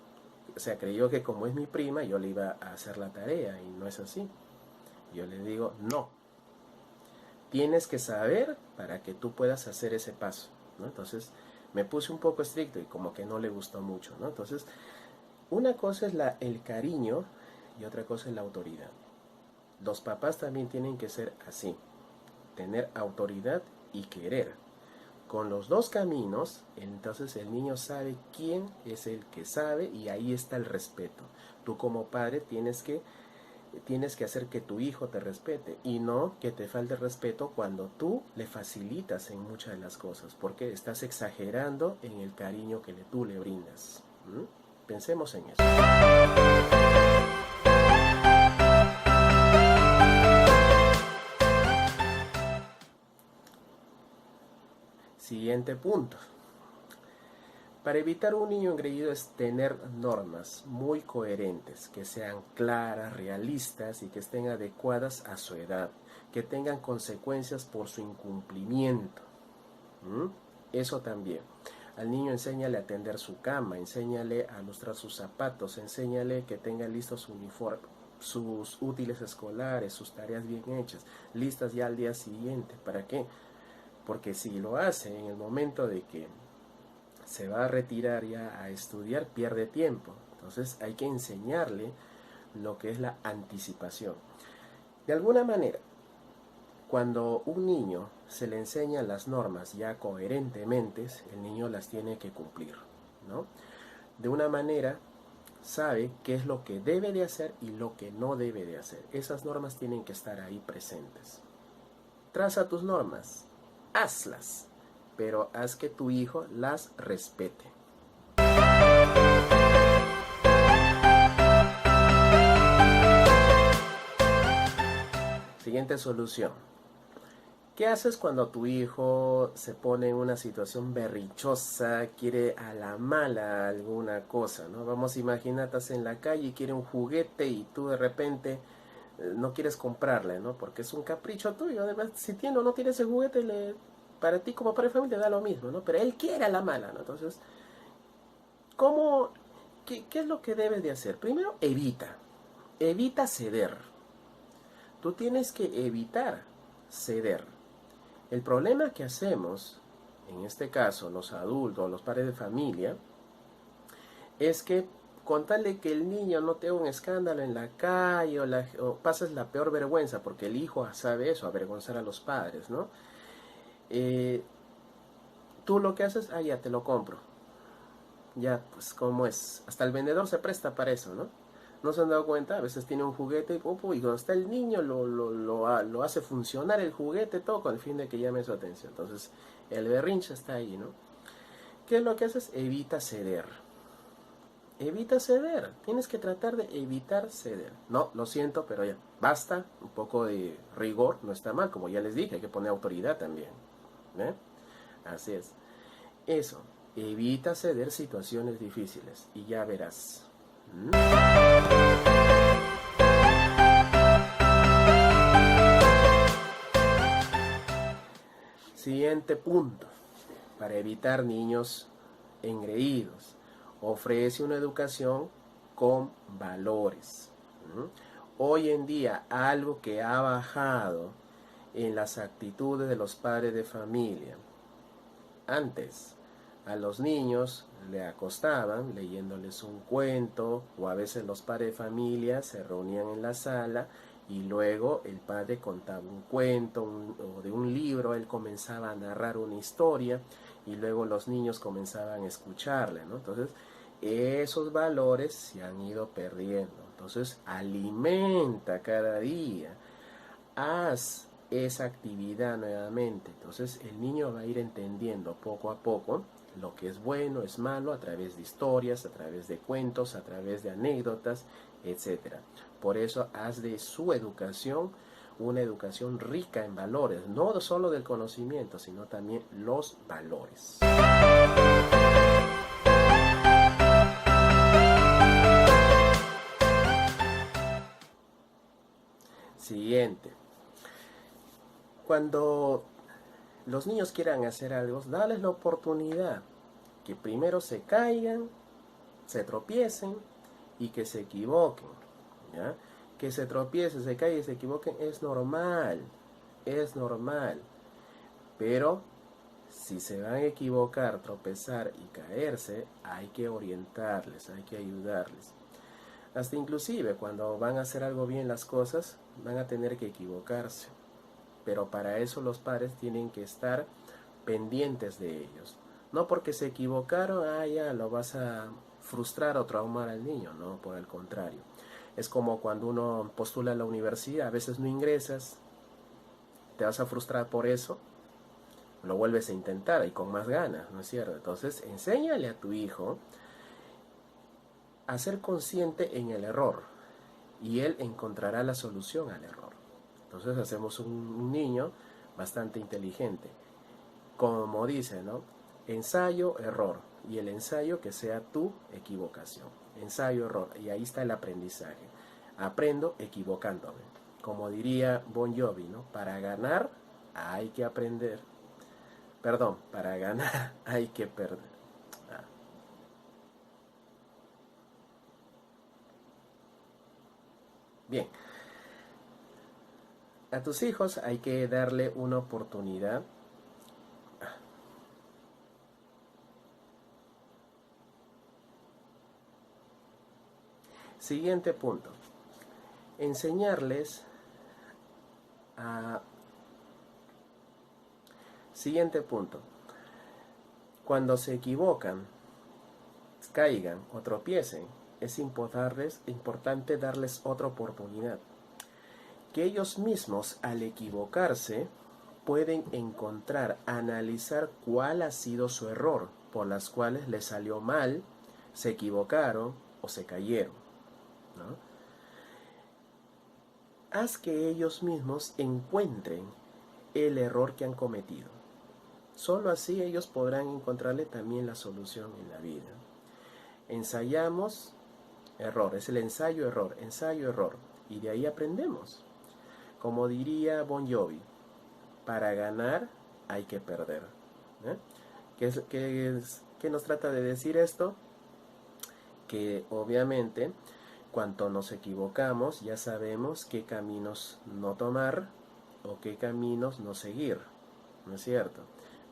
A: O sea, creyó que como es mi prima, yo le iba a hacer la tarea y no es así. Yo le digo, no. Tienes que saber para que tú puedas hacer ese paso, ¿no? Entonces me puse un poco estricto y como que no le gustó mucho, ¿no? Entonces, una cosa es el cariño y otra cosa es la autoridad. Los papás también tienen que ser así, tener autoridad y querer. Con los dos caminos, entonces el niño sabe quién es el que sabe y ahí está el respeto. Tú como padre tienes que hacer que tu hijo te respete y no que te falte respeto cuando tú le facilitas en muchas de las cosas, porque estás exagerando en el cariño que tú le brindas. Pensemos en eso. Siguiente punto. Para evitar un niño engreído es tener normas muy coherentes, que sean claras, realistas y que estén adecuadas a su edad, que tengan consecuencias por su incumplimiento. Eso también. Al niño enséñale a tender su cama, enséñale a lustrar sus zapatos, enséñale que tenga listo su uniforme, sus útiles escolares, sus tareas bien hechas, listas ya al día siguiente. ¿Para qué? Porque si lo hace en el momento de que se va a retirar ya a estudiar, pierde tiempo. Entonces hay que enseñarle lo que es la anticipación. De alguna manera, cuando un niño se le enseña las normas ya coherentemente, el niño las tiene que cumplir, ¿no? De una manera sabe qué es lo que debe de hacer y lo que no debe de hacer. Esas normas tienen que estar ahí presentes. Traza tus normas, hazlas, pero haz que tu hijo las respete. Siguiente solución. ¿Qué haces cuando tu hijo se pone en una situación berrinchosa, quiere a la mala alguna cosa, ¿no? Vamos, imagínate, estás en la calle y quiere un juguete y tú de repente no quieres comprarle, ¿no? Porque es un capricho tuyo. Además, si tiene o no tiene ese juguete, para ti como padre de familia da lo mismo, ¿no? Pero él quiere a la mala, ¿no? Entonces, ¿cómo, qué es lo que debes de hacer? Primero, evita ceder. Tú tienes que evitar ceder. El problema que hacemos, en este caso los adultos, los padres de familia, es que con tal de que el niño no tenga un escándalo en la calle o pases la peor vergüenza, porque el hijo sabe eso, avergonzar a los padres, ¿no? Tú lo que haces, ya te lo compro. Ya, pues, ¿cómo es? Hasta el vendedor se presta para eso, ¿no? ¿No se han dado cuenta? A veces tiene un juguete y cuando está el niño lo hace funcionar el juguete todo con el fin de que llame su atención. Entonces, el berrinche está ahí, ¿no? ¿Qué es lo que haces? Evita ceder. Evita ceder. Tienes que tratar de evitar ceder. No, lo siento, pero ya, basta. Un poco de rigor no está mal. Como ya les dije, hay que poner autoridad también. ¿Eh? Así es. Eso. Evita ceder situaciones difíciles. Y ya verás. Siguiente punto. Para evitar niños engreídos. Ofrece una educación con valores. Hoy en día, algo que ha bajado en las actitudes de los padres de familia. Antes, a los niños le acostaban leyéndoles un cuento, o a veces los padres de familia se reunían en la sala y luego el padre contaba un cuento o de un libro, él comenzaba a narrar una historia y luego los niños comenzaban a escucharle, ¿no? Entonces, esos valores se han ido perdiendo. Entonces, alimenta cada día, haz esa actividad nuevamente. Entonces, el niño va a ir entendiendo poco a poco lo que es bueno, es malo, a través de historias, a través de cuentos, a través de anécdotas, etc. Por eso, haz de su educación una educación rica en valores, no solo del conocimiento, sino también los valores. Siguiente. Cuando los niños quieran hacer algo, dales la oportunidad que primero se caigan, se tropiecen y que se equivoquen, ¿ya? Que se tropiecen, se caigan y se equivoquen es normal, pero si se van a equivocar, tropezar y caerse, hay que orientarles, hay que ayudarles. Hasta inclusive cuando van a hacer algo bien las cosas, van a tener que equivocarse. Pero para eso los padres tienen que estar pendientes de ellos. No porque se equivocaron, ya lo vas a frustrar o traumar al niño, no, por el contrario. Es como cuando uno postula a la universidad, a veces no ingresas, te vas a frustrar por eso, lo vuelves a intentar y con más ganas, ¿no es cierto? Entonces, enséñale a tu hijo a ser consciente en el error y él encontrará la solución al error. Entonces hacemos un niño bastante inteligente. como dice, ¿no? Ensayo, error. Y el ensayo que sea tu equivocación. Ensayo, error. Y ahí está el aprendizaje. Aprendo equivocándome. Como diría Bon Jovi, ¿no? Para ganar hay que aprender. Perdón, para ganar hay que perder. Ah. Bien, a tus hijos hay que darle una oportunidad. Siguiente punto. Enseñarles a... Siguiente punto. Cuando se equivocan, caigan o tropiecen, es importante darles otra oportunidad. Que ellos mismos, al equivocarse, pueden encontrar, analizar cuál ha sido su error, por las cuales les salió mal, se equivocaron o se cayeron, ¿no? Haz que ellos mismos encuentren el error que han cometido. Solo así ellos podrán encontrarle también la solución en la vida. Ensayamos, error, es el ensayo, error, y de ahí aprendemos. Como diría Bon Jovi, para ganar hay que perder. ¿Eh? ¿Qué nos trata de decir esto? Que obviamente cuando nos equivocamos ya sabemos qué caminos no tomar o qué caminos no seguir, ¿no es cierto?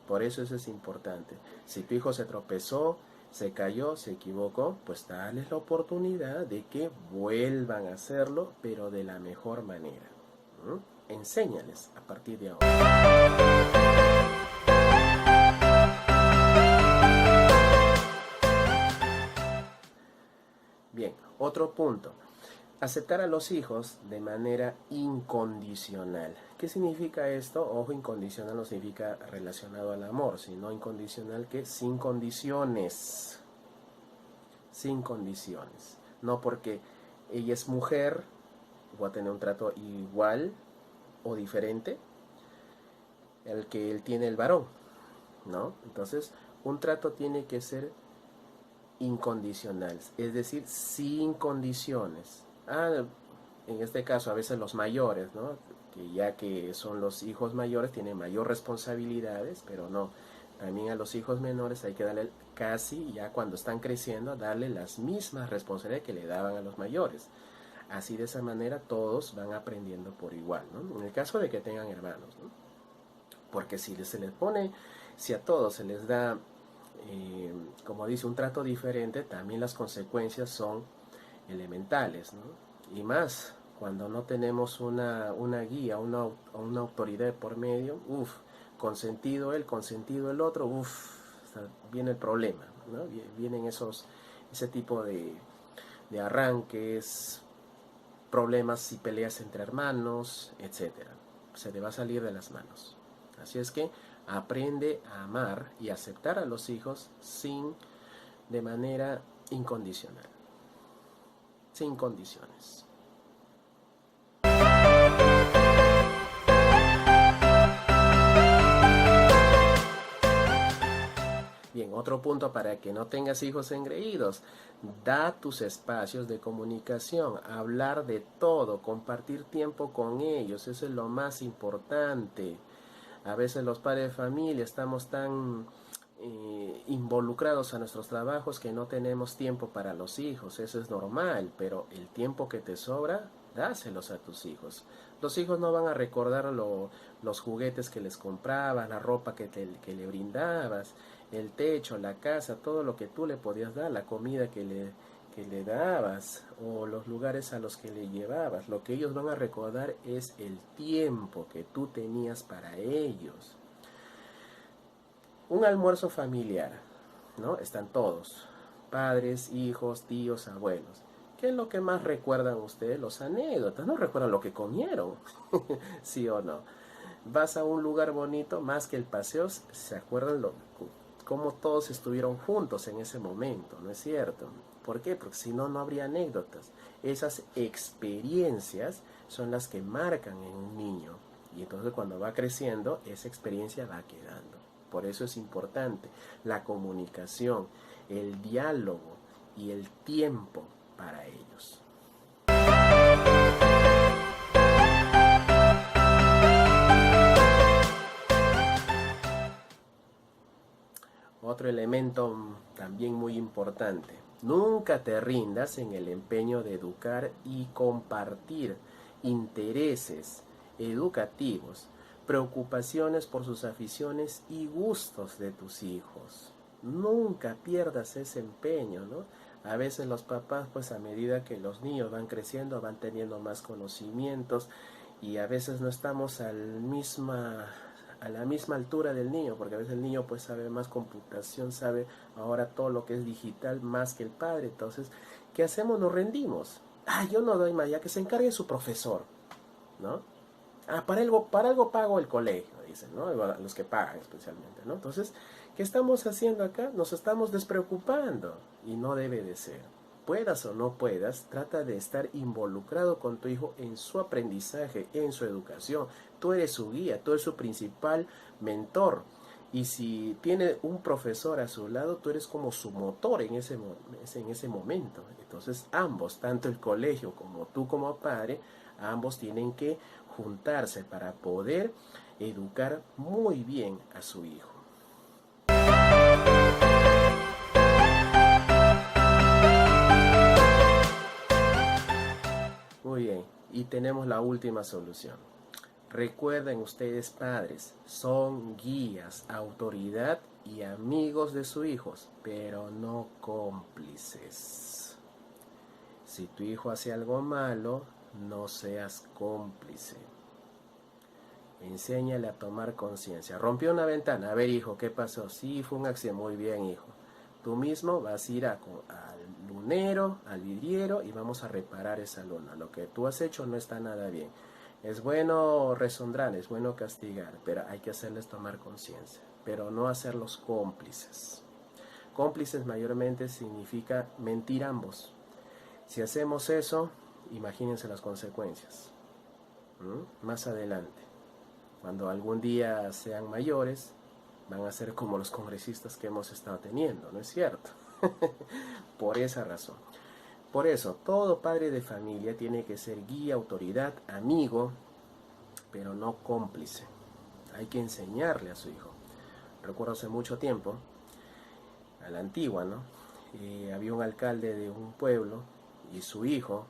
A: Por eso es importante. Si tu hijo se tropezó, se cayó, se equivocó, pues dales la oportunidad de que vuelvan a hacerlo, pero de la mejor manera. Enséñales a partir de ahora. Bien, otro punto. Aceptar a los hijos de manera incondicional. ¿Qué significa esto? Ojo, incondicional no significa relacionado al amor, sino incondicional que sin condiciones. Sin condiciones. No porque ella es mujer, voy a tener un trato igual o diferente al que él tiene el varón, ¿no? Entonces, un trato tiene que ser incondicional, es decir, sin condiciones. En este caso, a veces los mayores, ¿no? Que ya que son los hijos mayores, tienen mayor responsabilidades, pero no. También a los hijos menores hay que darle casi, ya cuando están creciendo, darle las mismas responsabilidades que le daban a los mayores. Así de esa manera todos van aprendiendo por igual, ¿no? En el caso de que tengan hermanos, ¿no? Porque si se les pone, si a todos se les da, como dice, un trato diferente, también las consecuencias son elementales, ¿no? Y más cuando no tenemos una guía, una autoridad por medio, consentido él, consentido el otro, viene el problema, ¿no? Vienen ese tipo de arranques, problemas y peleas entre hermanos, etcétera. Se le va a salir de las manos. Así es que aprende a amar y aceptar a los hijos de manera incondicional, sin condiciones. Bien, otro punto para que no tengas hijos engreídos. Da tus espacios de comunicación, hablar de todo, compartir tiempo con ellos, eso es lo más importante. A veces los padres de familia estamos tan involucrados a nuestros trabajos que no tenemos tiempo para los hijos, eso es normal, pero el tiempo que te sobra, dáselos a tus hijos. Los hijos no van a recordar los juguetes que les comprabas, la ropa que le brindabas, el techo, la casa, todo lo que tú le podías dar, la comida que le dabas o los lugares a los que le llevabas. Lo que ellos van a recordar es el tiempo que tú tenías para ellos. Un almuerzo familiar, ¿no? Están todos, padres, hijos, tíos, abuelos. ¿Qué es lo que más recuerdan ustedes? Los anécdotas, no recuerdan lo que comieron, ¿sí o no? Vas a un lugar bonito, más que el paseo, se acuerdan cómo todos estuvieron juntos en ese momento, ¿no es cierto? ¿Por qué? Porque si no, no habría anécdotas. Esas experiencias son las que marcan en un niño. Y entonces cuando va creciendo, esa experiencia va quedando. Por eso es importante la comunicación, el diálogo y el tiempo para ellos. Otro elemento también muy importante: nunca te rindas en el empeño de educar y compartir intereses educativos, preocupaciones por sus aficiones y gustos de tus hijos. Nunca pierdas ese empeño, ¿no? A veces los papás, pues a medida que los niños van creciendo, van teniendo más conocimientos y a veces no estamos a la misma altura del niño, porque a veces el niño pues sabe más computación, sabe ahora todo lo que es digital más que el padre. Entonces, ¿qué hacemos? Nos rendimos. Yo no doy más, ya que se encargue su profesor, ¿no? Para algo pago el colegio, dicen, ¿no? Los que pagan especialmente, ¿no? Entonces, ¿qué estamos haciendo acá? Nos estamos despreocupando y no debe de ser. Puedas o no puedas, trata de estar involucrado con tu hijo en su aprendizaje, en su educación. Tú eres su guía, tú eres su principal mentor. Y si tiene un profesor a su lado, tú eres como su motor en ese momento. Entonces ambos, tanto el colegio como tú como padre, ambos tienen que juntarse para poder educar muy bien a su hijo. Muy bien, y tenemos la última solución. Recuerden ustedes, padres, son guías, autoridad y amigos de sus hijos, pero no cómplices. Si tu hijo hace algo malo, no seas cómplice. Enséñale a tomar conciencia. Rompió una ventana. A ver, hijo, ¿qué pasó? Sí, fue un accidente. Muy bien, hijo. Tú mismo vas a ir al lunero, al vidriero, y vamos a reparar esa luna. Lo que tú has hecho no está nada bien. Es bueno resondrar, es bueno castigar, pero hay que hacerles tomar conciencia, pero no hacerlos cómplices. Cómplices mayormente significa mentir ambos. Si hacemos eso, imagínense las consecuencias. Más adelante, cuando algún día sean mayores, van a ser como los congresistas que hemos estado teniendo, ¿no es cierto? Por esa razón. Por eso, todo padre de familia tiene que ser guía, autoridad, amigo, pero no cómplice. Hay que enseñarle a su hijo. Recuerdo hace mucho tiempo, a la antigua, ¿no? Había un alcalde de un pueblo y su hijo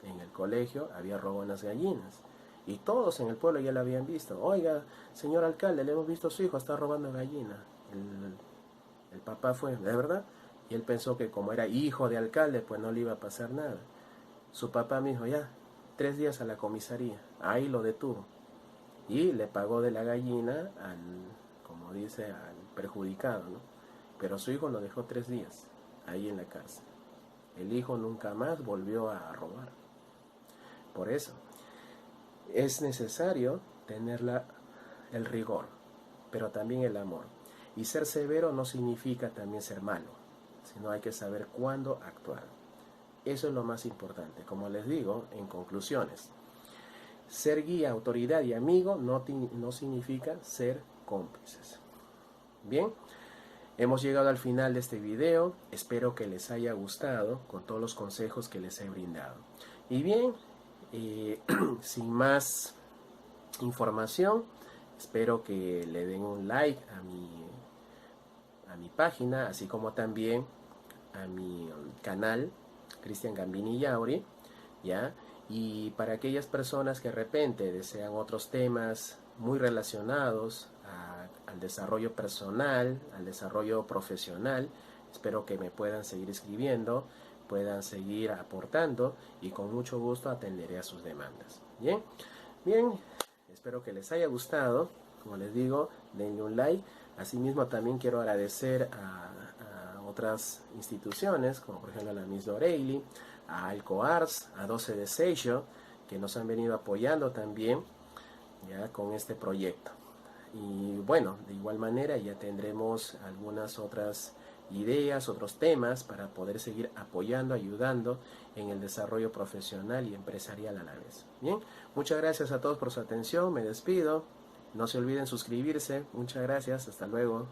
A: en el colegio había robado unas gallinas. Y todos en el pueblo ya lo habían visto. Oiga, señor alcalde, le hemos visto a su hijo, está robando gallinas. El papá fue, ¿de verdad? Y él pensó que como era hijo de alcalde, pues no le iba a pasar nada. Su papá mismo, ya, 3 días a la comisaría. Ahí lo detuvo. Y le pagó de la gallina como dice, al perjudicado, ¿no? Pero su hijo lo dejó 3 días ahí en la cárcel. El hijo nunca más volvió a robar. Por eso, es necesario tener el rigor, pero también el amor. Y ser severo no significa también ser malo, sino hay que saber cuándo actuar. Eso es lo más importante. Como les digo, en conclusiones, ser guía, autoridad y amigo no significa ser cómplices. Bien, hemos llegado al final de este video. Espero que les haya gustado con todos los consejos que les he brindado. Y bien, sin más información, espero que le den un like a mi página, así como también a mi canal Cristian Gambini Yauri, ¿ya? Y para aquellas personas que de repente desean otros temas muy relacionados al desarrollo personal, al desarrollo profesional, espero que me puedan seguir escribiendo, puedan seguir aportando y con mucho gusto atenderé a sus demandas. Bien, espero que les haya gustado. Como les digo, denle un like. Asimismo, también quiero agradecer a otras instituciones, como por ejemplo a la Miss Doreilly, a Alcoars, a 12 de Seixo, que nos han venido apoyando también ya con este proyecto. Y bueno, de igual manera ya tendremos algunas otras ideas, otros temas para poder seguir apoyando, ayudando en el desarrollo profesional y empresarial a la vez. Bien, muchas gracias a todos por su atención, me despido No se olviden suscribirse. Muchas gracias. Hasta luego.